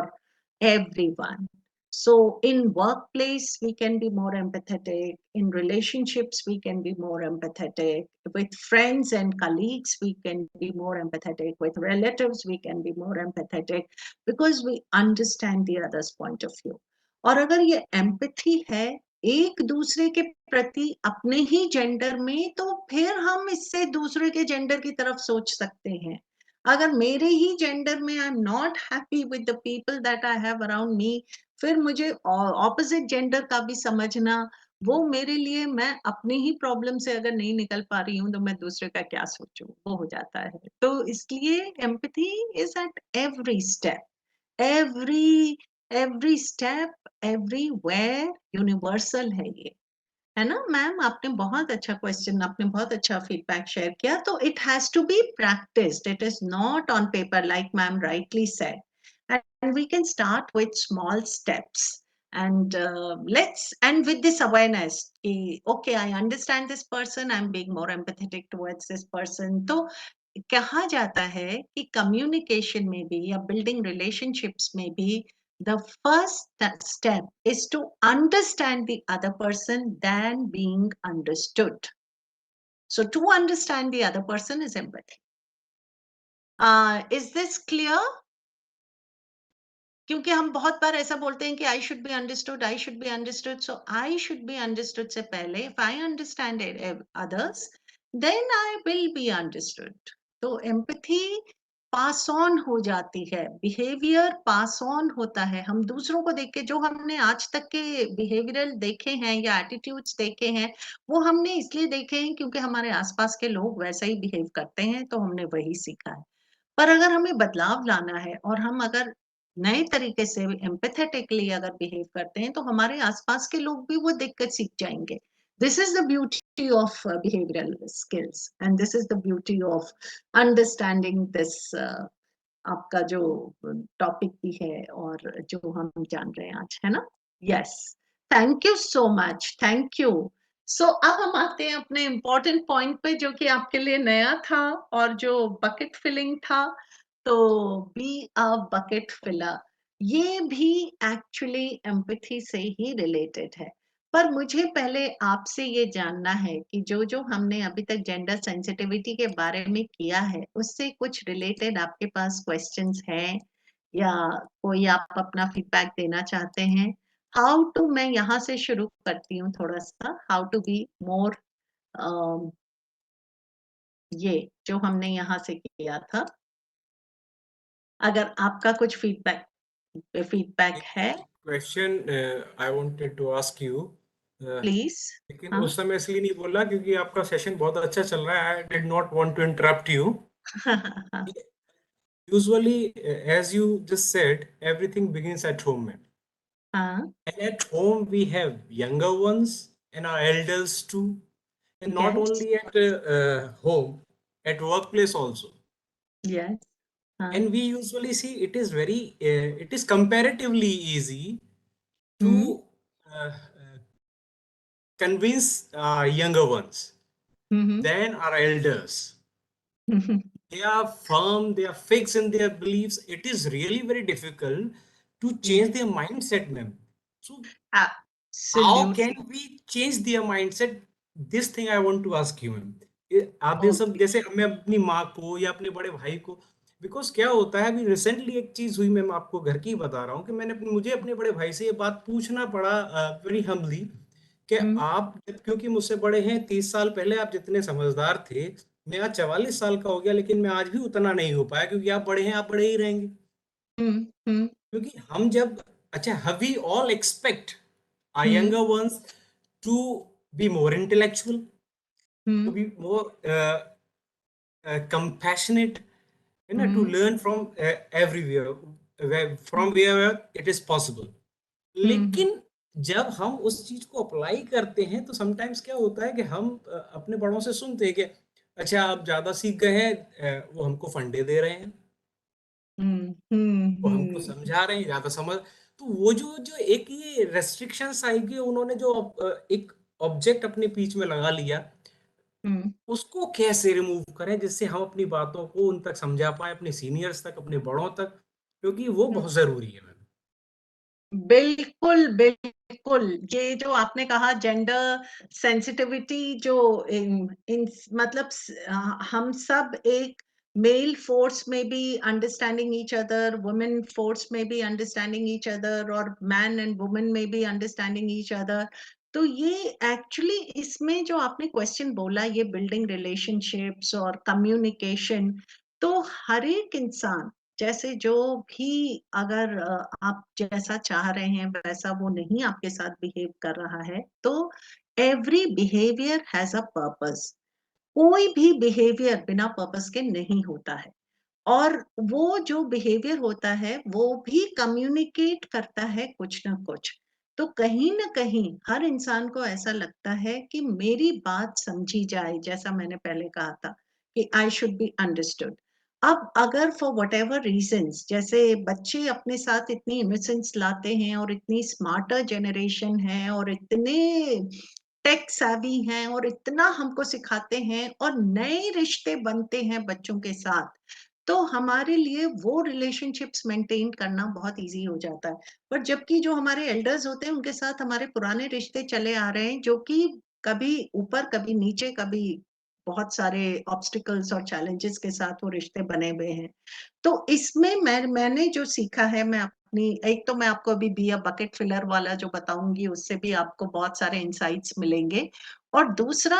everyone. So in workplace we can be more empathetic, in relationships we can be more empathetic, with friends and colleagues we can be more empathetic, with relatives we can be more empathetic, because we understand the other's point of view. और अगर ये empathy है एक दूसरे के प्रति अपने ही जेंडर में, तो फिर हम इससे दूसरे के जेंडर की तरफ सोच सकते हैं। अगर मेरे ही जेंडर में I am not happy with the people that I have around me, फिर मुझे ऑपोजिट जेंडर का भी समझना, वो मेरे लिए, मैं अपनी ही प्रॉब्लम से अगर नहीं निकल पा रही हूँ तो मैं दूसरे का क्या सोचूं, वो हो जाता है। तो इसलिए empathy is at every step, every step, everywhere, universal है ये, है ना मैम? आपने बहुत अच्छा क्वेश्चन, आपने बहुत अच्छा फीडबैक शेयर किया। तो it has to be practised, it is not on paper like ma'am rightly said, and we can start with small steps, and and with this awareness कि okay, I understand this person, I'm being more empathetic towards this person। तो कहा जाता है कि कम्युनिकेशन में भी या बिल्डिंग रिलेशनशिप्स में भी the first step is to understand the other person than being understood. So to understand the other person is empathy. Is this clear? क्योंकि हम बहुत बार ऐसा बोलते हैं कि I should be understood, I should be understood. So I should be understood से पहले if I understand others then I will be understood. तो एम्पैथी पास ऑन हो जाती है, बिहेवियर पास ऑन होता है। हम दूसरों को देख के जो हमने आज तक के बिहेवियरल देखे हैं या एटीट्यूड्स देखे हैं, वो हमने इसलिए देखे हैं क्योंकि हमारे आसपास के लोग वैसा ही बिहेव करते हैं, तो हमने वही सीखा है। पर अगर हमें बदलाव लाना है और हम अगर नए तरीके से एम्पैथेटिकली अगर बिहेव करते हैं, तो हमारे आसपास के लोग भी वो देखकर सीख जाएंगे। This is the beauty of behavioral skills, and this is the beauty of understanding this आपका जो टॉपिक भी है और जो हम जान रहे हैं आज, है ना? Yes, thank you so much, thank you. So अब हम आते हैं अपने इम्पोर्टेंट पॉइंट पे, जो कि आपके लिए नया था और जो बकेट फिलिंग था। तो बी अ बकेट फिलर, ये भी एक्चुअली एम्पैथी से ही रिलेटेड है। पर मुझे पहले आपसे ये जानना है कि जो जो हमने अभी तक जेंडर सेंसिटिविटी के बारे में किया है, उससे कुछ रिलेटेड आपके पास क्वेश्चंस हैं या कोई आप अपना फीडबैक देना चाहते हैं? हाउ टू, मैं यहाँ से शुरू करती हूँ थोड़ा सा, हाउ टू बी मोर, ये जो हमने यहाँ से किया था, अगर आपका कुछ फीडबैक है question I wanted to ask you, please. लेकिन उस समय इसलिए नहीं बोला क्योंकि आपका सेशन बहुत अच्छा चल रहा है। I did not want to interrupt you. Usually, as you just said, everything begins at home. And at home we have younger ones and our elders too, and not Yes. only at home, at workplace also. Yes. And we usually see it is very it is comparatively easy to convince our younger ones than our elders. They are firm, they are fixed in their beliefs. It is really very difficult to change their mindset, ma'am. So how can we change their mindset? This thing I want to ask you, ma'am. आप सब जैसे मैं अपनी माँ को या अपने बड़े भाई को, बिकॉज क्या होता है अभी रिसेंटली एक चीज हुई, मैं आपको घर की बता रहा हूँ कि मुझे अपने बड़े भाई से ये बात पूछना पड़ा वेरी हम्बली कि आप, क्योंकि मुझसे बड़े हैं 30 साल पहले आप जितने समझदार थे, मैं आज 44 साल का हो गया लेकिन मैं आज भी उतना नहीं हो पाया, क्योंकि आप बड़े हैं, आप बड़े ही रहेंगे। क्योंकि हम जब अच्छा, we all expect our Hmm. younger ones to be more intellectual, Hmm. to be more compassionate, to Hmm. learn from everywhere, from wherever it is possible. लेकिन जब हम उस चीज को अप्लाई करते हैं तो समटाइम्स क्या होता है कि हम अपने बड़ों से सुनते हैं कि अच्छा आप ज्यादा सीख गए हैं, वो हमको फंडे दे रहे हैं, वो हमको समझा रहे हैं, ज्यादा समझ। तो वो जो जो एक ये रेस्ट्रिक्शंस आएगी, उन्होंने जो एक ऑब्जेक्ट अपने बीच में लगा लिया, उसको कैसे रिमूव करें जिससे हम अपनी बातों को उन तक समझा पाए, अपने सीनियर्स तक, अपने बड़ों तक, क्योंकि वो बहुत जरूरी है। बिल्कुल बिल्कुल, ये जो आपने कहा जेंडर सेंसिटिविटी जो इन मतलब हम सब एक मेल फोर्स में भी understanding each other, women force में भी अंडरस्टैंडिंग ईच अदर, और मैन एंड वुमेन में भी अंडरस्टैंडिंग ईच अदर। तो ये एक्चुअली इसमें जो आपने क्वेश्चन बोला, ये बिल्डिंग रिलेशनशिप्स और कम्युनिकेशन, तो हर एक इंसान जैसे जो भी अगर आप जैसा चाह रहे हैं वैसा वो नहीं आपके साथ बिहेव कर रहा है, तो every behaviour has a purpose. कोई भी बिहेवियर बिना पर्पस के नहीं होता है, और वो जो बिहेवियर होता है वो भी कम्युनिकेट करता है कुछ ना कुछ। तो कहीं ना कहीं हर इंसान को ऐसा लगता है कि मेरी बात समझी जाए, जैसा मैंने पहले कहा था कि आई शुड बी अंडरस्टूड। अब अगर फॉर वट एवर रीजन्स, जैसे बच्चे अपने साथ इतनी इनोसेंस लाते हैं और इतनी स्मार्टर जनरेशन है और इतने टेक savvy हैं और इतना हमको सिखाते हैं और नए रिश्ते बनते हैं बच्चों के साथ, तो हमारे लिए वो रिलेशनशिप्स मेंटेन करना बहुत इजी हो जाता है। पर जबकि जो हमारे एल्डर्स होते हैं उनके साथ हमारे पुराने रिश्ते चले आ रहे हैं, जो कि कभी ऊपर कभी नीचे, कभी बहुत सारे ऑब्स्टिकल्स और चैलेंजेस के साथ वो रिश्ते बने हुए हैं। तो इसमें मैंने जो सीखा है, मैं अपनी एक तो मैं आपको अभी बी अ बकेट फिलर वाला जो बताऊंगी, उससे भी आपको बहुत सारे इंसाइट्स मिलेंगे। और दूसरा,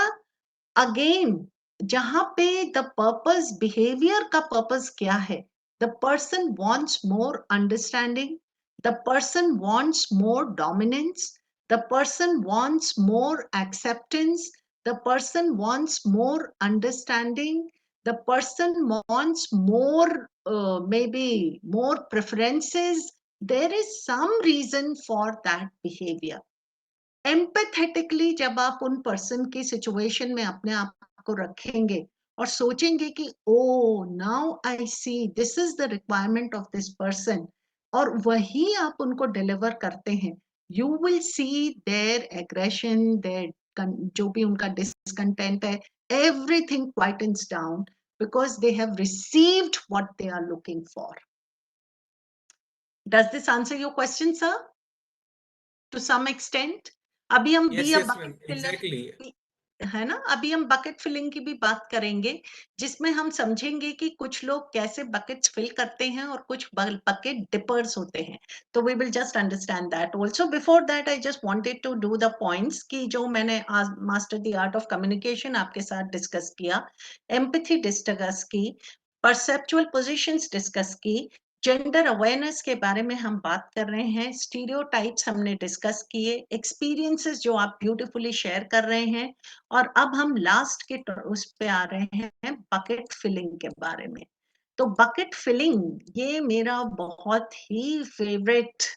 अगेन, जहां पे द पर्पस, बिहेवियर का पर्पस क्या है, the person wants more understanding, the person wants more dominance, the person wants more acceptance, the person wants more understanding, the person wants more, maybe more preferences. There is some reason for that behavior. Empathetically जब आप उन पर्सन की सिचुएशन में अपने आप को रखेंगे और सोचेंगे कि oh now I see this is the requirement of this person, और वही आप उनको डिलीवर करते हैं, you will see their aggression, their जो भी उनका डिसकंटेंट है, everything quietens down because they have received what they are looking for. Does this answer your question, sir? To some extent. अभी हम Yes, be a yes, ma'am. bucket filler, Exactly. है ना, अभी हम बकेट फिलिंग की भी बात करेंगे, जिसमें हम समझेंगे कि कुछ लोग कैसे बकेट्स फिल करते हैं और कुछ बकेट डिपर्स होते हैं। तो we will just understand that also. Before that I just wanted to do the points कि जो मैंने आज master the art of communication आपके साथ डिस्कस किया, एम्पैथी डिस्कस की, परसेप्चुअल पोजीशंस डिस्कस की, जेंडर अवेयरनेस के बारे में हम बात कर रहे हैं, स्टीरियोटाइप्स हमने डिस्कस किए, एक्सपीरियंसेस जो आप ब्यूटीफुली शेयर कर रहे हैं, और अब हम लास्ट के उस पे आ रहे हैं बकेट फिलिंग के बारे में। तो बकेट फिलिंग ये मेरा बहुत ही फेवरेट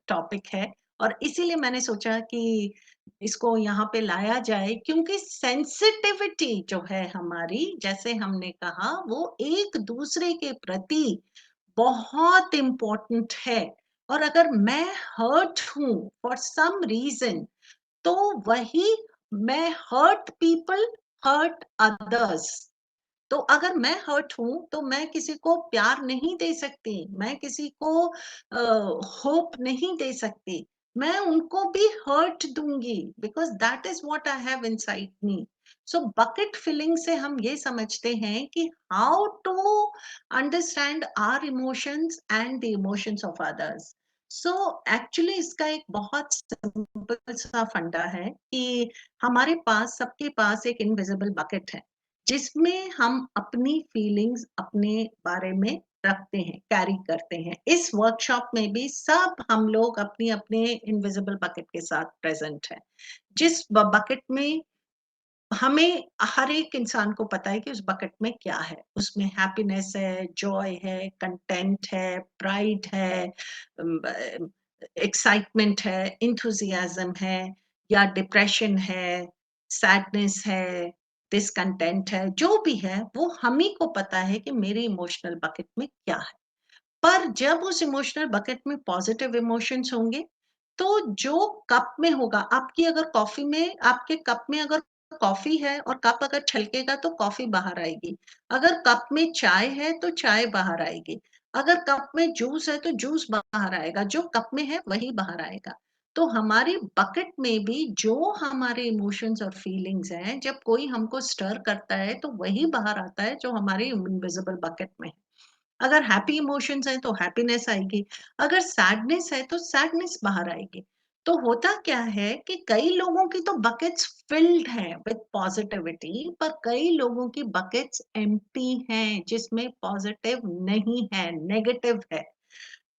टॉपिक है, और इसीलिए मैंने सोचा कि इसको यहाँ पे लाया जाए, क्योंकि सेंसिटिविटी जो है हमारी, जैसे हमने कहा, वो एक दूसरे के प्रति बहुत इम्पोर्टेंट है। और अगर मैं हर्ट हूं फॉर सम रीजन, तो वही मैं हर्ट पीपल हर्ट अदर्स। तो अगर मैं हर्ट हूं तो मैं किसी को प्यार नहीं दे सकती, मैं किसी को होप नहीं दे सकती, मैं उनको भी हर्ट दूंगी, because that is what I have inside me. So bucket filling से हम ये समझते हैं कि how to understand our emotions and the emotions of others. So actually इसका एक बहुत सिंपल सा फंडा है कि हमारे पास, सबके पास एक इनविजिबल बकेट है, जिसमें हम अपनी फीलिंग्स अपने बारे में रखते हैं, कैरी करते हैं। इस वर्कशॉप में भी सब हम लोग अपनी अपने इनविजिबल बकेट के साथ प्रेजेंट है, जिस बकेट में हमें हर एक इंसान को पता है कि उस बकेट में क्या है। उसमें हैप्पीनेस है, जॉय है, कंटेंट है, प्राइड है, एक्साइटमेंट है, इंथुजियाज्म है, या डिप्रेशन है, सैडनेस है, डिसकंटेंट है, जो भी है वो हम ही को पता है कि मेरे इमोशनल बकेट में क्या है। पर जब उस इमोशनल बकेट में पॉजिटिव इमोशंस होंगे, तो जो कप में होगा, आपकी अगर कॉफी में, आपके कप में अगर कॉफी है और कप अगर छलकेगा तो कॉफी बाहर आएगी। अगर कप में चाय है तो चाय बाहर आएगी। अगर कप में जूस है तो जूस बाहर आएगा। जो कप में है वही बाहर आएगा। तो हमारी बकेट में भी जो हमारे इमोशंस और फीलिंग्स हैं, जब कोई हमको स्टर करता है तो वही बाहर आता है जो हमारे इनविजिबल बकेट में है। अगर हैप्पी इमोशंस है तो हैप्पीनेस आएगी, अगर सैडनेस है तो सैडनेस बाहर आएगी। तो होता क्या है कि कई लोगों की तो बकेट्स फिल्ड है विद पॉजिटिविटी, पर कई लोगों की बकेट्स एम्प्टी हैं जिसमें पॉजिटिव नहीं है, नेगेटिव है।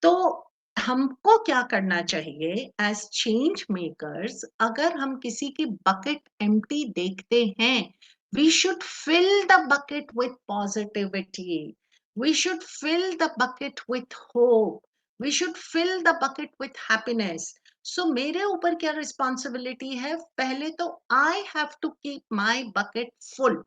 तो हमको क्या करना चाहिए एज चेंज मेकर्स? अगर हम किसी की बकेट एम्प्टी देखते हैं, we should fill the bucket with positivity, we should fill the bucket with hope, we should fill the bucket with happiness. So मेरे ऊपर क्या responsibility है? पहले तो I have to keep my bucket full.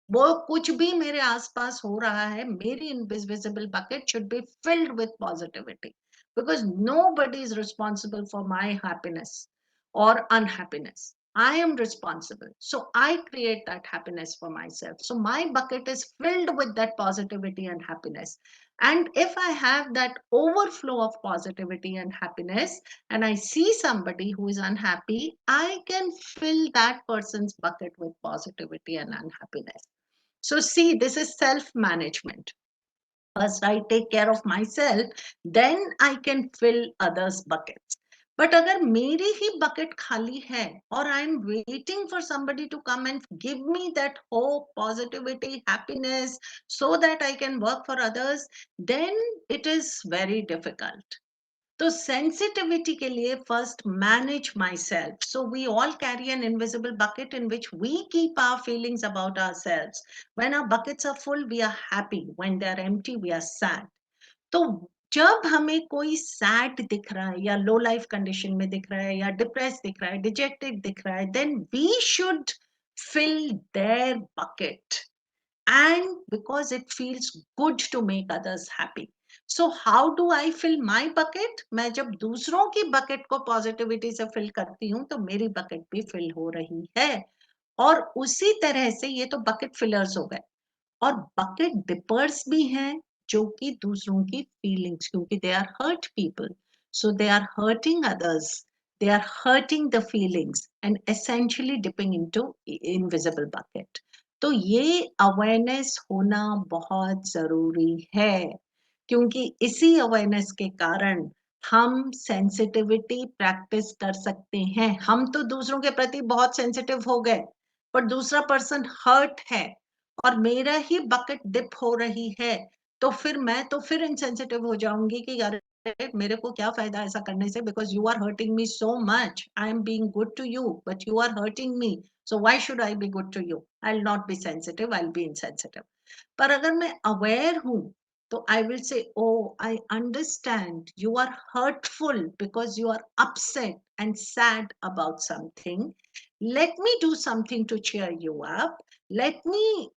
वो कुछ भी मेरे आसपास हो रहा है, मेरी invisible bucket should be filled with positivity, because nobody is responsible for my happiness or unhappiness. I am responsible, so I create that happiness for myself. So my bucket is filled with that positivity and happiness. And if I have that overflow of positivity and happiness, and I see somebody who is unhappy, I can fill that person's bucket with positivity and unhappiness. So see, this is self-management. First, I take care of myself, then I can fill others' buckets. But अगर मेरी ही bucket खाली है और I am waiting for somebody to come and give me that hope, positivity, happiness, so that I can work for others, then it is very difficult. तो sensitivity के लिए first manage myself. So we all carry an invisible bucket in which we keep our feelings about ourselves. When our buckets are full, we are happy. When they are empty, we are sad. तो जब हमें कोई सैड दिख रहा है या लो लाइफ कंडीशन में दिख रहा है या डिप्रेस दिख रहा है, डिजेक्टेड दिख रहा है, then we should fill their bucket, and because it feels good to make others happy. So how do I fill my bucket? मैं जब दूसरों की bucket को positivity से fill करती हूँ तो मेरी bucket भी fill हो रही है। और उसी तरह से ये तो bucket fillers हो गए, और bucket dippers भी हैं जो कि दूसरों की feelings, क्योंकि they are hurt people, so they are hurting others, they are hurting the feelings and essentially dipping into invisible bucket. तो ये अवेयरनेस होना बहुत जरूरी है, क्योंकि इसी अवेयरनेस के कारण हम सेंसिटिविटी प्रैक्टिस कर सकते हैं। हम तो दूसरों के प्रति बहुत सेंसिटिव हो गए, पर दूसरा पर्सन हर्ट है और मेरा ही बकेट डिप हो रही है, तो फिर मैं तो फिर इनसेंसिटिव हो जाऊंगी कि यार मेरे को क्या फायदा ऐसा करने से, because you are hurting me so much. I am being good to you but you are hurting me, so why should I be good to you? I'll not be sensitive, I'll be insensitive. पर अगर मैं aware हूँ तो I will say, oh, I understand you are hurtful because you are upset and sad about something. Let me do something to cheer you up. Let me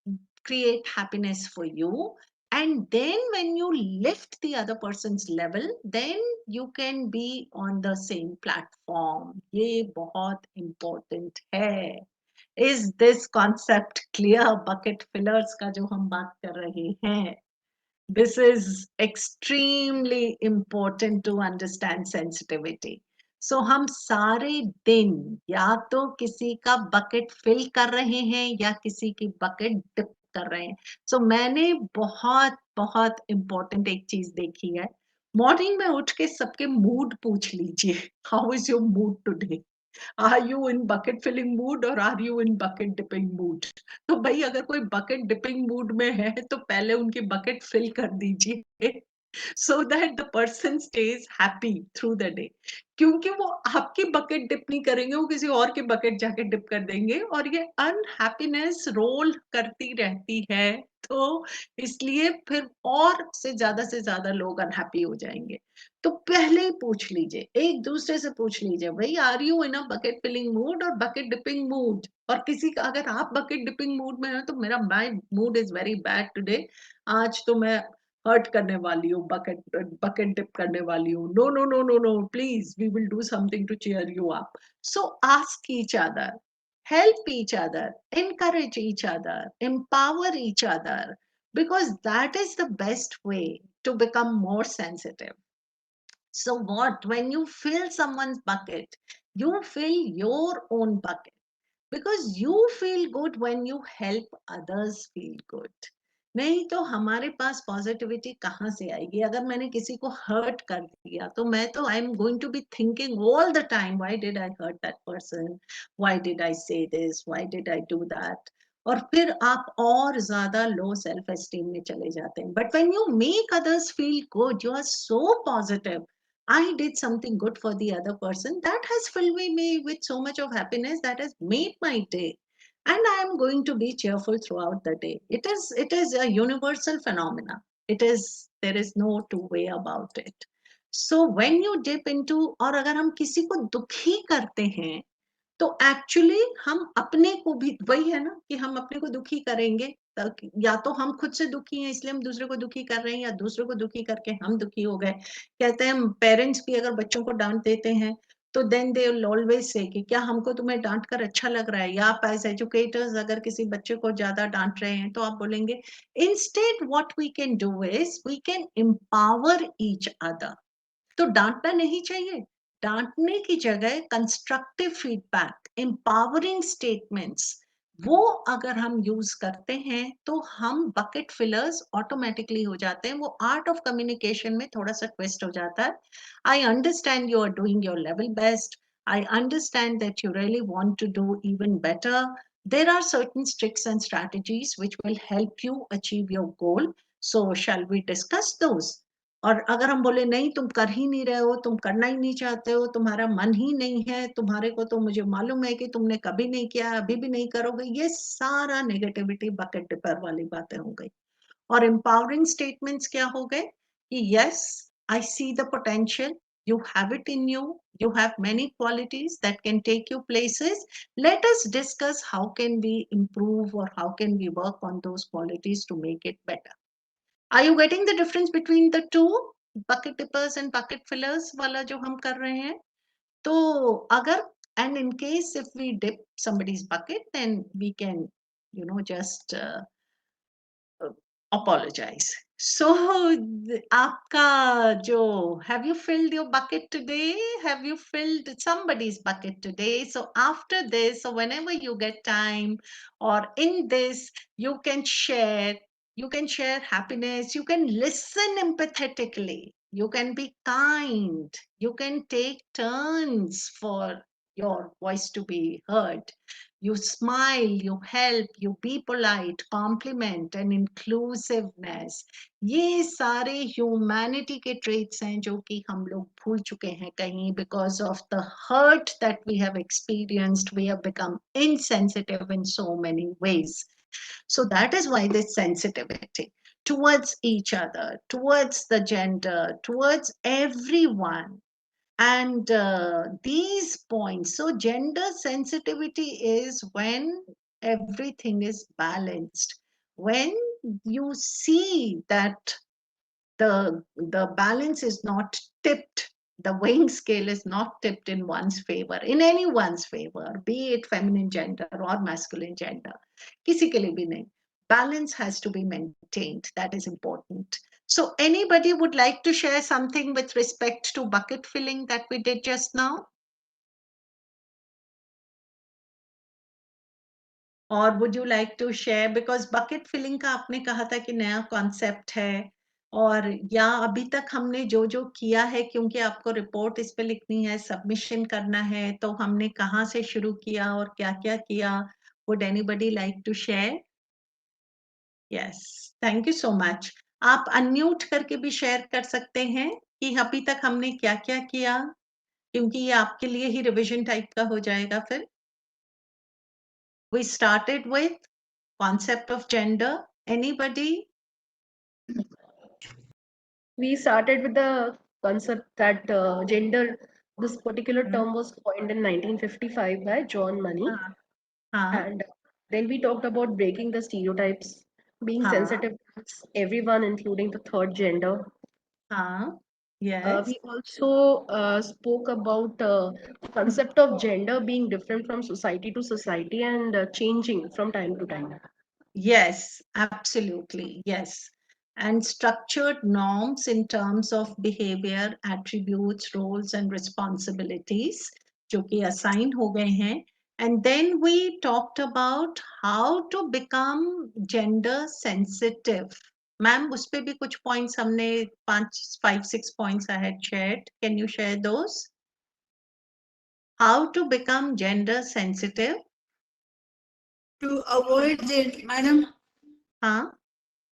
create happiness for you. And then when you lift the other person's level, then you can be on the same platform. ये बहुत important है. Is this concept clear? Bucket fillers का जो हम बात कर रहे हैं, this is extremely important to understand sensitivity. So हम सारे दिन या तो किसी का bucket fill कर रहे हैं या किसी की bucket dip कर रहे हैं. So मैंने बहुत बहुत important एक चीज देखी है, मॉर्निंग में उठ के सबके मूड पूछ लीजिए, how is your mood today? Are you in bucket filling mood और are you in bucket dipping mood? तो भाई अगर कोई बकेट डिपिंग मूड में है तो पहले उनकी बकेट फिल कर दीजिए so that the person stays happy through the day. क्योंकि वो आपकी बकेट डिप नहीं करेंगे, वो किसी और की बकेट जाके डिप कर देंगे और ये अनहैप्पीनेस रोल करती रहती है, तो इसलिए फिर और से ज्यादा लोग अनहैप्पी हो जाएंगे। तो पहले ही पूछ लीजिए, एक दूसरे से पूछ लीजिए, भाई are you in a bucket filling mood और बकेट डिपिंग मूड? और किसी का अगर आप बकेट डिपिंग मूड में हैं तो मेरा my mood is very bad today, आज तो मैं हर्ट करने वाली हूँ, बकेट डिप करने वाली हूँ। No no no no no, please we will do something to cheer you up. So ask each other, help each other, encourage each other, empower each other, because that is the best way to become more sensitive. So what, when you fill someone's bucket, you fill your own bucket, because you feel good when you help others feel good. नहीं तो हमारे पास पॉजिटिविटी कहाँ से आएगी? अगर मैंने किसी को हर्ट कर दिया तो मैं तो I am going to be thinking all the time, why did I hurt that person, why did I say this, why did I do that, और फिर आप और ज्यादा लो सेल्फ एस्टीम में चले जाते हैं। But when you make others feel good, you are so positive, I did something good for the other person, that has filled me with so much of happiness, that has made my day, and I am going to be cheerful throughout the day. It is a universal phenomena. There is no two way about it. So when you dip into, और अगर हम किसी को दुखी करते हैं तो एक्चुअली हम अपने को भी, वही है ना कि हम अपने को दुखी करेंगे, या तो हम खुद से दुखी हैं इसलिए हम दूसरे को दुखी कर रहे हैं, या दूसरे को दुखी करके हम दुखी हो गए। कहते हैं पेरेंट्स भी अगर बच्चों को डांट देते हैं तो then they will always say कि क्या हमको तुम्हें डांट कर अच्छा लग रहा है? या आप एज एजुकेटर्स अगर किसी बच्चे को ज्यादा डांट रहे हैं तो आप बोलेंगे, instead what we can do is we can empower each other. तो डांटना नहीं चाहिए, डांटने की जगह कंस्ट्रक्टिव फीडबैक, एम्पावरिंग स्टेटमेंट्स, वो अगर हम यूज करते हैं तो हम बकेट फिलर्स ऑटोमेटिकली हो जाते हैं। वो आर्ट ऑफ कम्युनिकेशन में थोड़ा सा ट्विस्ट हो जाता है। I understand you are doing your level best, I understand that you really want to do even better, there are certain tricks and strategies which will help you achieve your goal, so shall we discuss those? और अगर हम बोले नहीं तुम कर ही नहीं रहे हो, तुम करना ही नहीं चाहते हो, तुम्हारा मन ही नहीं है, तुम्हारे को तो मुझे मालूम है कि तुमने कभी नहीं किया, अभी भी नहीं करोगे, ये सारा नेगेटिविटी बकेट डिपर वाली बातें हो गई। और एम्पावरिंग स्टेटमेंट्स क्या हो गए कि yes I see the potential, you have it in you, you have many qualities that can take you places, let us discuss how can we improve or how can we work on those qualities to make it better. Are you getting the difference between the two, bucket dippers and bucket fillers वाला जो हम कर रहे हैं? तो अगर, and in case if we dip somebody's bucket, then we can, just apologize. So आपका जो, have you filled your bucket today? Have you filled somebody's bucket today? So after this, so whenever you get time, or in this, you can share happiness, you can listen empathetically, you can be kind, you can take turns for your voice to be heard. You smile, you help, you be polite, compliment and inclusiveness. ये सारे ह्यूमैनिटी के ट्रेट्स हैं जो कि हम लोग भूल चुके हैं कहीं, because of the hurt that we have experienced, we have become insensitive in so many ways. So that is why this sensitivity towards each other, towards the gender, towards everyone. And these points, so gender sensitivity is when everything is balanced, when you see that the balance is not tipped, the weighing scale is not tipped in one's favor, in anyone's favor, be it feminine gender or masculine gender, किसी के लिए भी नहीं, balance has to be maintained, that is important. So anybody would like to share something with respect to bucket filling that we did just now? Or would you like to share, because bucket filling का आपने कहा था कि नया concept है, और या अभी तक हमने जो जो किया है, क्योंकि आपको रिपोर्ट इस पे लिखनी है, सबमिशन करना है, तो हमने कहाँ से शुरू किया और क्या क्या किया? Would anybody like to share? Yes, thank you so much. आप अनम्यूट करके भी शेयर कर सकते हैं कि अभी तक हमने क्या क्या किया, क्योंकि ये आपके लिए ही रिविजन टाइप का हो जाएगा फिर। We started with concept of gender. Anybody? We started with the concept that gender, this particular term was coined in 1955 by John Money. And then we talked about breaking the stereotypes, being sensitive towards everyone, including the third gender. Yes. We also spoke about concept of gender being different from society to society and changing from time to time. Yes, absolutely. Yes. And structured norms in terms of behavior, attributes, roles, and responsibilities, जो कि assign हो गए हैं. And then we talked about how to become gender sensitive. Ma'am, उस पे भी कुछ points हमने 5-6 points I had shared. Can you share those? How to become gender sensitive? To avoid madam,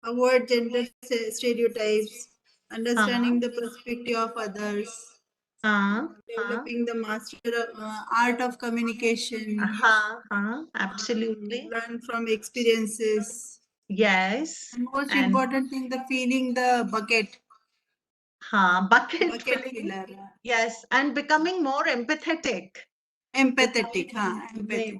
avoid gender stereotypes, understanding the perspective of others, developing the art of communication, absolutely. learn from experiences. Yes. And most important thing, the feeling the bucket Bucket filling. filler. Yes, and becoming more empathetic. Empathetic,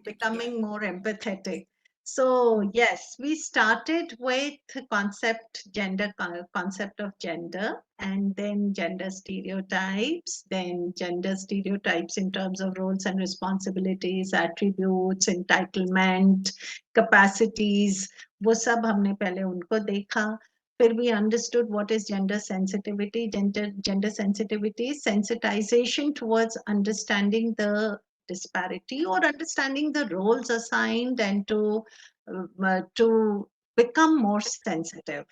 Becoming more empathetic. So yes, we started with concept of gender, and then gender stereotypes, then gender stereotypes in terms of roles and responsibilities, attributes, entitlement, capacities. वो सब हमने पहले उनको देखा. Then we understood what is gender sensitivity. Gender sensitivity is sensitization towards understanding the disparity or understanding the roles assigned, and to become more sensitive.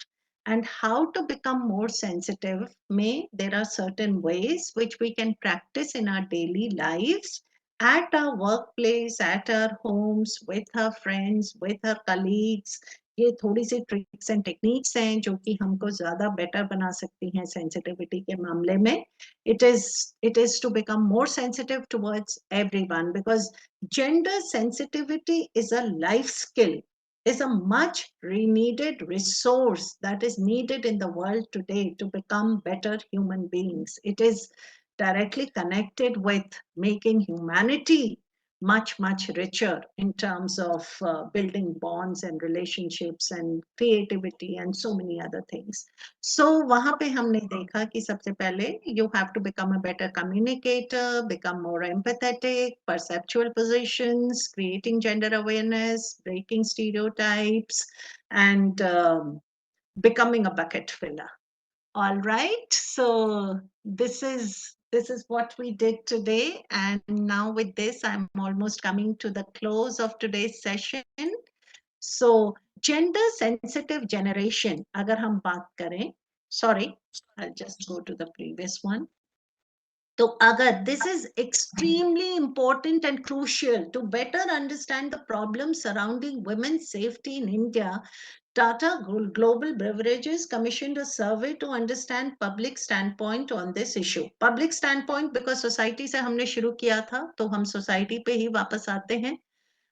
And how to become more sensitive, there are certain ways which we can practice in our daily lives, at our workplace, at our homes, with our friends, with our colleagues. ये थोड़ी सी ट्रिक्स एंड टेक्निक्स हैं जो कि हमको ज्यादा बेटर बना सकती हैं सेंसिटिविटी के मामले में. It is to become more sensitive towards everyone, because gender sensitivity is a life skill, is a much needed resource that is needed in the world today to become better human beings. It is directly connected with making humanity much, much richer in terms of building bonds and relationships and creativity and so many other things. So वहाँ पे हमने देखा कि सबसे पहले you have to become a better communicator, become more empathetic, perceptual positions, creating gender awareness, breaking stereotypes, and becoming a bucket filler. All right, so this is what we did today, and now with this I'm almost coming to the close of today's session. So gender sensitive generation, agar hum baat kare, sorry, I'll just go to the previous one. So agar this is extremely important and crucial to better understand the problems surrounding women's safety in India, Tata Global Beverages commissioned a survey to understand public standpoint on this issue. Public standpoint because society से हमने शुरू किया था, तो हम society पे ही वापस आते हैं.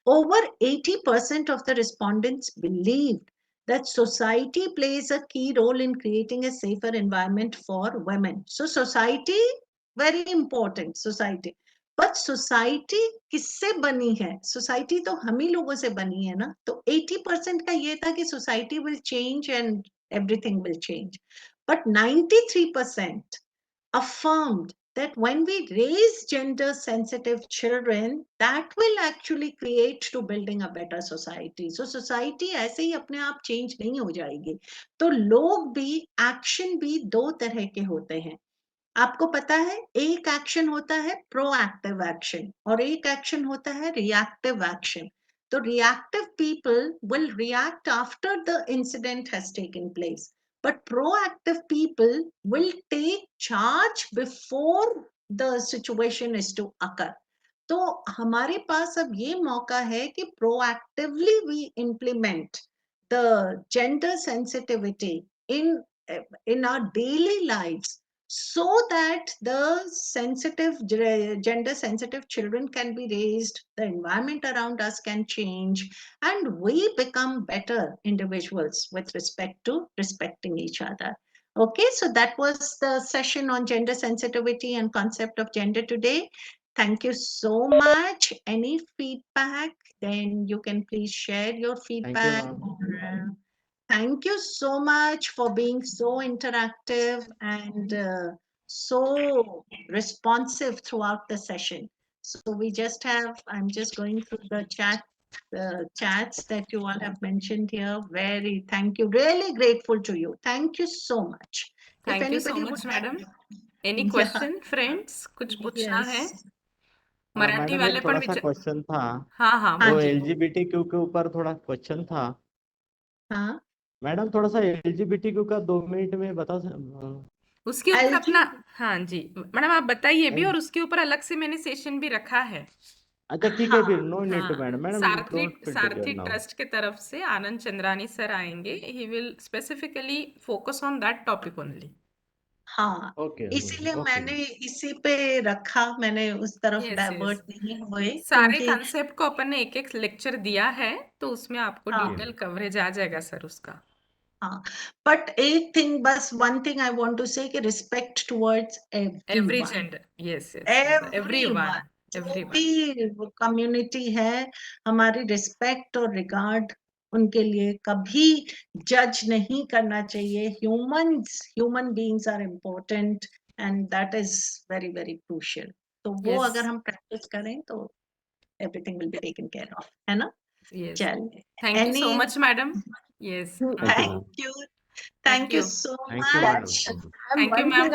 Over 80% of the respondents believed that society plays a key role in creating a safer environment for women. So society, very important, society. But society किससे बनी है? Society तो हम ही लोगों से बनी है ना. तो 80% का ये था कि society will change and everything will change. But 93% affirmed that when we raise gender sensitive children, that will actually create to building a better society. So society ऐसे ही अपने आप change नहीं हो जाएगी. तो लोग भी, action भी दो तरह के होते हैं. आपको पता है एक एक्शन होता है प्रोएक्टिव एक्शन और एक एक्शन होता है रिएक्टिव एक्शन. तो reactive people will react after the incident has taken place, but proactive people will take charge before the situation is to occur. तो हमारे पास अब ये मौका है कि proactively we implement the gender sensitivity in our daily lives, so that the gender sensitive children can be raised, the environment around us can change, and we become better individuals with respect to respecting each other. Okay, so that was the session on gender sensitivity and concept of gender today. Thank you so much. Any feedback, then you can please share your feedback. Thank you so much for being so interactive and so responsive throughout the session. So we just have, I'm just going through the chats that you all have mentioned here. Thank you. Really grateful to you. Thank you so much. Thank you so much, madam. Any question, friends? कुछ पूछना है? मराठी मैडम वाले एक थोड़ा पण सा क्वेश्चन था, हाँ हाँ वो बोलिए। LGBTQ के ऊपर थोड़ा क्वेश्चन था। हाँ मैडम थोड़ा सा LGBTQ का 2 मिनट में बता उसके ऊपर अपना, हाँ जी मैडम आप बताइए भी, और उसके ऊपर अलग से मैंने सेशन भी रखा है। अच्छा ठीक है, फिर नो नीड टू हाँ, मैडम। मैडम सारथी ट्रस्ट के तरफ से आनंद चंद्रानी सर आएंगे। He will specifically focus on that topic only. हाँ, इसीलिए मैंने इसी पे रखा, मैंने उस तरफ डाइवर्ट नहीं हुए। सारे कंसेप्ट को अपन ने एक एक लेक्चर दिया है, तो उसमें आपको डिटेल कवरेज आ जाएगा सर उसका। हाँ, बट एक थिंग, बस one thing I want to say कि respect towards every gender, yes everyone, जो भी कम्युनिटी है, हमारी रिस्पेक्ट और रिगार्ड उनके लिए कभी जज नहीं करना चाहिए। Human beings are important and that is very very crucial. तो वो अगर हम प्रैक्टिस करें तो everything will be taken care of, है ना? चलिए, thank you so much madam. Yes, thank you so much. Thank you ma'am.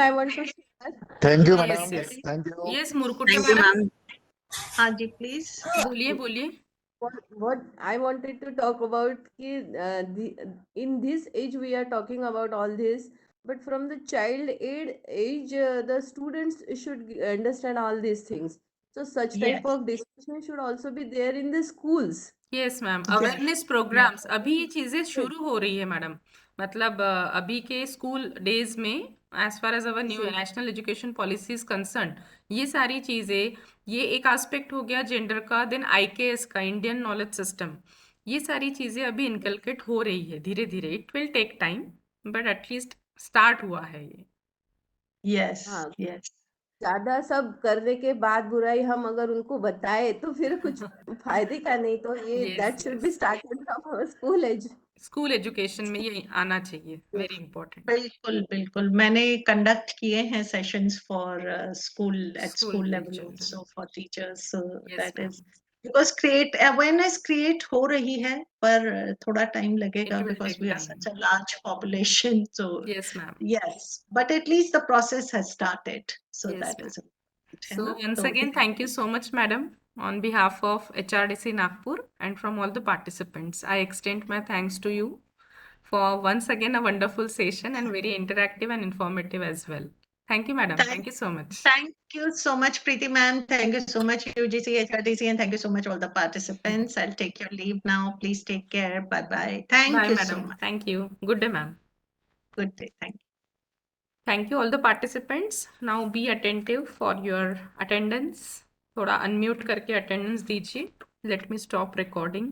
Thank you madam, thank you. Yes Murkute madam, हाँ जी प्लीज बोलिए। What I wanted to talk about in this age we are talking about all this, but from the child age the students should understand all these things. So such type of discussion should also be there in the schools. Yes ma'am, awareness programmes अभी ये चीजें शुरू हो रही है मैडम। मतलब अभी के स्कूल डेज में as far as our new national education policy is concern, ये सारी चीजें, ये एक एस्पेक्ट हो गया जेंडर का। देन IKS का, इंडियन नॉलेज सिस्टम, ये सारी चीजें अभी इनकलकेट हो रही है धीरे धीरे। It will take time but at least start हुआ है ये। यस यस, ज्यादा सब करने के बाद बुराई हम अगर उनको बताए तो फिर कुछ फायदे का नहीं। तो ये that should be started from our school education में ये आना चाहिए, वेरी इंपॉर्टेंट। बिल्कुल मैंने कंडक्ट किए हैं sessions for school at school level also for teachers, so that is because awareness create हो रही है, पर थोड़ा टाइम लगेगा because we are such a large population. So yes ma'am, yes, but at least the process has started, so Yes, that is it. So once again, thank you so much, madam. On behalf of HRDC Nagpur and from all the participants, I extend my thanks to you for once again a wonderful session and very interactive and informative as well. Thank you, madam. Thank you so much. Thank you so much, Preeti ma'am. Thank you so much, UGC, HRDC, and thank you so much all the participants. I'll take your leave now. Please take care. Bye-bye. Thank Bye, you madam. so much. Thank you. Good day, ma'am. Good day. Thank you. Thank you all the participants. Now be attentive for your attendance. थोड़ा unmute करके attendance दीजिए. Let me stop recording.